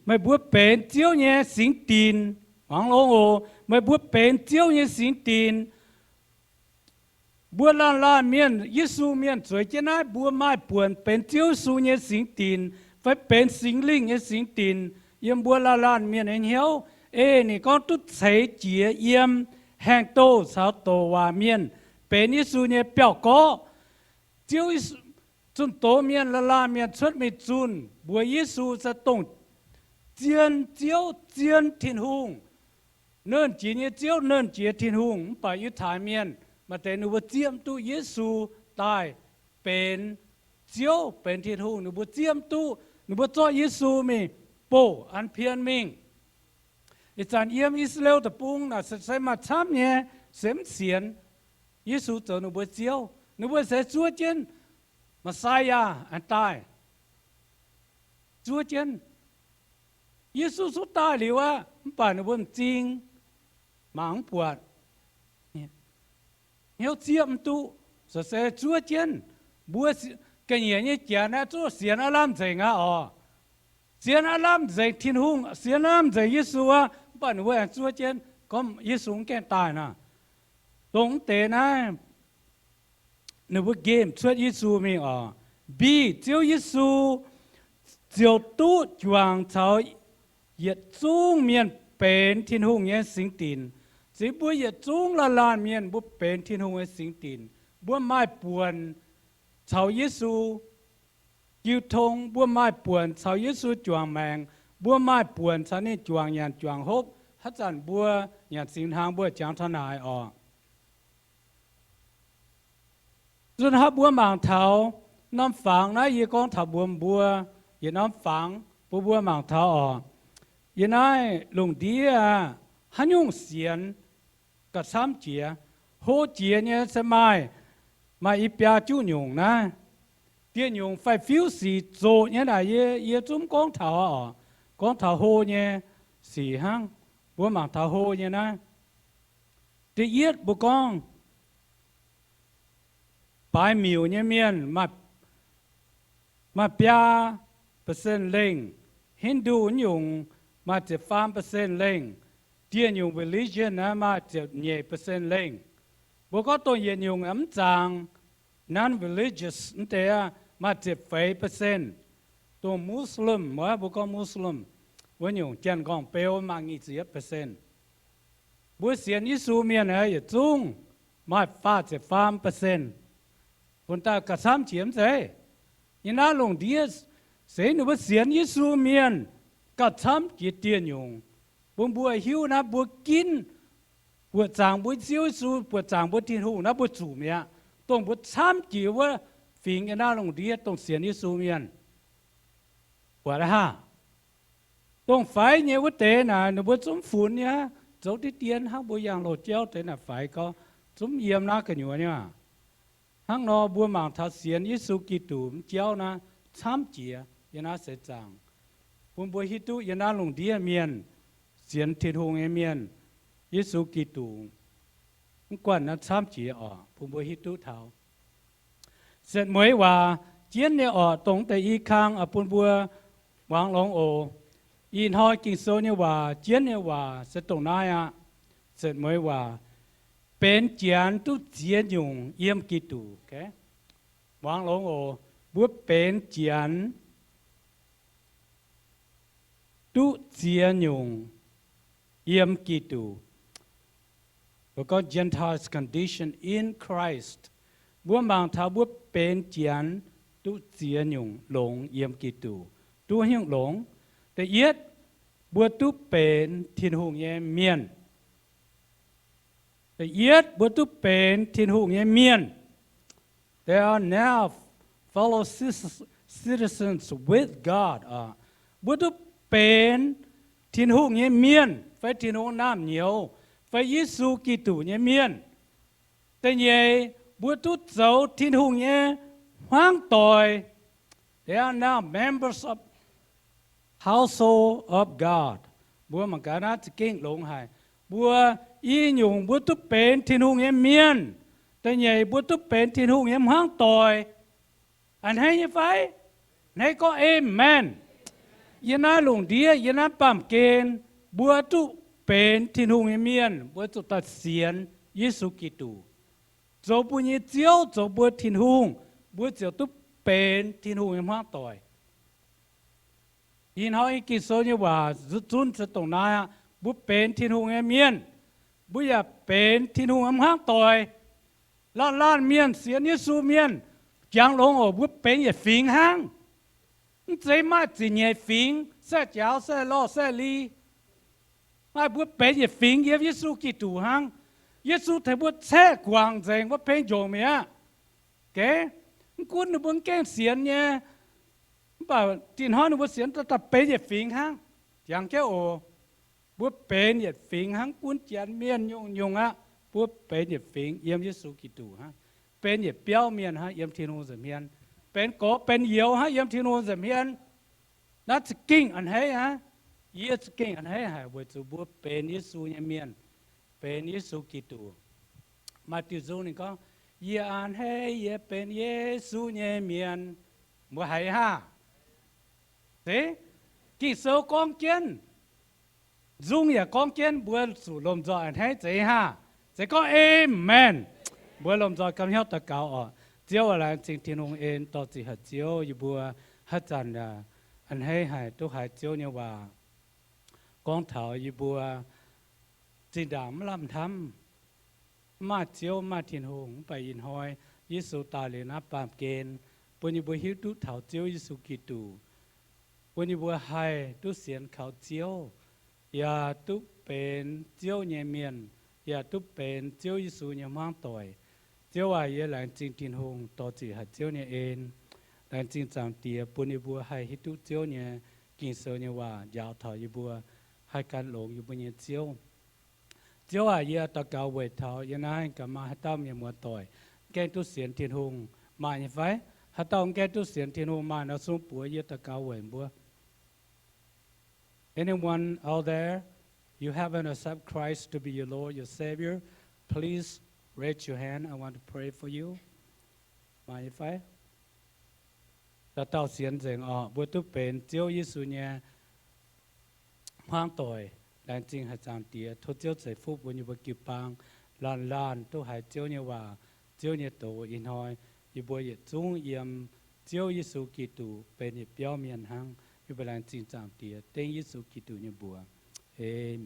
ไม่บัวเป็นเจียวเนี่ยสิงตีนหวังโลโอไม่บัวเป็นเจียวเนี่ยสิงตีน บัวลาเมียนยิสูเมียนสวยเจนะบัวไม้ป่วนเป็นเจ้าสูเนี่ยสิงตีนไฟเป็นสิงลิงเนี่ยสิงตีนเยี่ยมบัวลาเมียนเหี่ยวนี่ก็ตุ๊ดใส่เจียเยี่ยมแห่งโตสาวโตว่าเมียนเป็นยิสูเนี่ยเปียวก็เจ้าจุนโตเมียนลาเมียนชดไม่จุนบัวยิสูจะต้องเจียนเจียวเจียนทินหงเนินจีเนี่ยเจียวเนินเจียทินหงไปยุทธาเมียนมาแต่หนูว่าเจียมตู้เยซูตายเป็นเจียวเป็นทินหงหนูว่าเจียมตู้หนูว่าจ่อเยซูมีโปอันเพียนมิงอาจารย์เยี่ยมอิสราเอลตะปุงน่ะใส่มาช้ำเนี่ยเสียมเสียนเยซูเจอหนูว่าเจียวหนูว่าเสียจัวเจนมาไซยาอันตายจัวเจนเยซูสุดตายหรือว่าป่านบนจริงหมางปวดเหี้ยวเจียมตู้เสียจัวเจนบัวกันอย่างนี้เจ้านะจัวเสียนอารมณ์ใจงาอ๋อเสียนอารมณ์ใจทิ้งหุ่งเสียนอารมณ์ใจเยซูว่าป่านว่าจัวเจนก็เยซูแก่ตายนะตรงเตนะหนูว่าเกมช่วยเยซูมีอ๋อบีเจ้าเยซูเจ้าตู้จวงเท้าเหยียดจูงเมียนเป็นทินหงเงี้ยสิงตีนสิบัวเหยียดจูงลานเมียนบุเป็นทินหงเงี้ยสิงตีนบัวไม้ป่วนชาวเยซูยิวทงบัวไม้ป่วนชาวเยซูจวงแมงบัวไม้ป่วนชานี่จวงยันจวงฮบฮัจันบัวยันสิงทางบัวจางทนายออกจนฮับบัวหมางเท้าน้ำฝังนะยี่กองถับบัวยี่น้ำฝังบัวหมางเท้าออกยันไอ้ลงดีฮันยงเสียนกับซ้ำเจียโหเจียเนี่ยสมัยมาอีปยาจูหยงนะเตี้ยหยงไฟฟิวสีโจเนี่ยนะเย่จุ้มกองเท้ากองเท้าโหเนี่ยสีห้างบัวหมางเท้าโหเนี่ยนะเตี้ยเย็ดบุกองปลายมิวเนี่ยเมียนมาปยาเปอร์เซ็นต์เล่งฮินดูหยงมาจะ3%เล่งเตียนยงวิลิชันนะมาจะ9%เล่งบุก็ตัวเย็นยงอันจาง non religious นั่นแต่มาจะ5%ตัวมุสลิมว่าบุก็มุสลิมวันยงเจนกองเปลวมา21%บุเสียนยิสูเมียนอย่าจุงมาฟ้าจะ3%คนตากระซ้ำเฉียมใจยิน่าลงเดียสเสียนบุเสียนยิสูเมียนก็ทำจิตเตียนยงบัวหิวนะบัวกินบัวจางบัวเจียวสูบัวจางบัวทิ้งหูนะบัวจูเมียต้องบัวทำจิตว่าฟิงกันหน้าลงเดียต้องเสียนยิสูเมียนบัวละฮะต้องไฟเนี่ยว่าเตะน่ะหนูบัวจุ่มฝุ่นเนี่ยเจ้าที่เตียนฮะบัวอย่างโลเจ้าเตะน่ะไฟก็จุ่มเยี่ยมนะกันอยู่เนี่ยฮังนอบัวหมางทัดเสียนยิสูกิตูมเจ้านะทำจิตยันน่าเสียจางผมบัวฮิตุยันน่าลงเดียเมียนเสียนทิดหงเมียนยิสุกิตูกวนนั้นซ้ำจีอ๋อผมบัวฮิตุเท้าเสร็จหมวยว่าเจียนเนี่ยอ๋อตรงแต่อีคางปุ่นบัววางลงโออินหอยกิงโซเนี่ยว่าเจียนเนี่ยว่าเสร็จตรงนั้นเสร็จหมวยว่าเป็นเจียนตุเจียนยงเยี่ยมกิตูแกวางลงโอบัวเป็นเจียนตุเจียนยงเยี่ยมกิตู because Gentiles condition in Christ บัวบางท้าบัวเป็นเจียนตุเจียนยงหลงเยี่ยมกิตูตัวเฮียงหลงแต่เย็ดบัวตุเป็นทินหงเยี่ยเมียนแต่เย็ดบัวตุเป็นทินหงเยี่ยเมียน they are now fellow citizens with God บัวตุเป็นทินหงเยี่ยเมียนไฟทินหงน้ำเหนียวไฟยิสูกิตูเยี่ยเมียนแต่เย่บัวตุเจ้าทินหงเยี่ยห้างต่อย they are now members of household of God บัวมันก็น่าจะเก่งลงให้บัวอีหยุ่งบัวตุเป็นทินหงเยี่ยเมียนแต่เย่บัวตุเป็นทินหงเยี่ยห้างต่อยอันให้ยังไฟไหนก็เอเมนยันน่าลงเดียยันน่าปั๊มเกณฑ์บัวตุเป็นทินหงเมียนบัวตุตัดเสียนยิสุกิตู做半夜朝做半天空，半朝都變天空咁樣代。然後อีกส่วนนี้ว่าจุนจะตรงนั้นบุเป็น天空嘅面，บุอย่าเป็น天空咁樣代，ล้าน面เสียนี้สู่面，將ลงออกบุเป็น嘢ฝิงห้าง，ใจมาจี嘢ฝิง，แซ่เจ้าแซ่ล้อแซ่ลีมาบุเป็น嘢ฝิงเยซูกิตูห้างเยซูเทบุแช่กวางเจงว่าเป็นโยมเนี่ยแกคุณนึกว่าแกเสียเนี่ยบ่าจีนห้องนึกว่าเสียแต่เป็น嘢ฝิงห้างอย่างแกโอบุเป็น嘢ฝิงห้างคุณเจียนเมียนยงอ่ะบุเป็น嘢ฝิงเยี่ยมเยซูกิตูห้างเป็น嘢เปี้ยวเมียนฮะเยี่ยมที่นู่นเมียนเป็นโกเป็นเหี่ยวฮะเยี่ยมที่นู่นเมียนนั่นจะกิ้งอันให้ฮะเยี่ยจะกิ้งอันให้ฮะว่าจะบุเป็นเยซูเนี่ยเมียนเป็นเยซูกิตูมาติจูนี่ก็เยี่ยอันให้เยี่ยเป็นเยซูเนี่ยเมียนมัวให้ฮะเด้กี่โซกองเจนจุงอย่ากองเจนบัวสู่ลมจออันให้ใจฮะใจก็เอเมนบัวลมจอกำเหี่ยวตะเกาอ่ะเจ้าอะไรจริงที่นงเอ็นต่อจิหัดเจ้าอยู่บัวฮัจจันดาอันให้หายตุหายเจ้าเนี่ยว่ากองเถาอยู่บัวจีดามลำทำมาเจียวมาเทียนหงไปยินหอยยิสุตาเลนะปามเกณฑ์ปุญญบัวหิวตุเถาเจียวยิสุกิตูปุญญบัวไฮตุเสียนเขาเจียวอย่าตุเป็นเจียวเยเมียนอย่าตุเป็นเจียวยิสุเยมังต่อยเจียวว่าเยหลังจริงเทียนหงต่อจีหัดเจียวเนี่ยเองหลังจริงจางเตียปุญญบัวไฮหิตุเจียวเนี่ยกินเสือเนี่ยว่ายาวเถาอยู่บัวให้การหลงอยู่บนเจียวเจ้าอาเยตะเกาเวทเท้ายันนั้นก็มาฮัตตามยมัวต่อยแกตุเสียนเทียนหงมาอย่างไรฮัตตามแกตุเสียนเทียนหงมาแล้วส่งปัวเยตะเกาเวบัว Anyone out there you haven't accepted Christ to be your Lord your Savior please raise your hand I want to pray for you มาอย่างไรแต่เต้าเสียนเสียงออกบัวตุเป็นเจ้าเยซูเนี่ยห้างต่อยแรงจริงหายจางเตียทุเจ้าใส่ฟุบบนอยู่บนกิบปางลานตู้หายเจ้าเนี่ยว่าเจ้าเนี่ยโตอินหอยอยู่บนอยู่จุ้งเยี่ยมเจ้าเยซูกิตูเป็นเปี้ยวเมียนหังอยู่บนแรงจริงจางเตียเต็งเยซูกิตูเนี่ยบัวเอ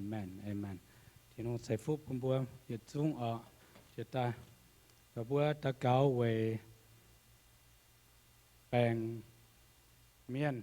เมนเอเมนที่น้องใส่ฟุบบนบัวอยู่จุ้งออกจะตากับบัวตะเกาเวแปลงเมียน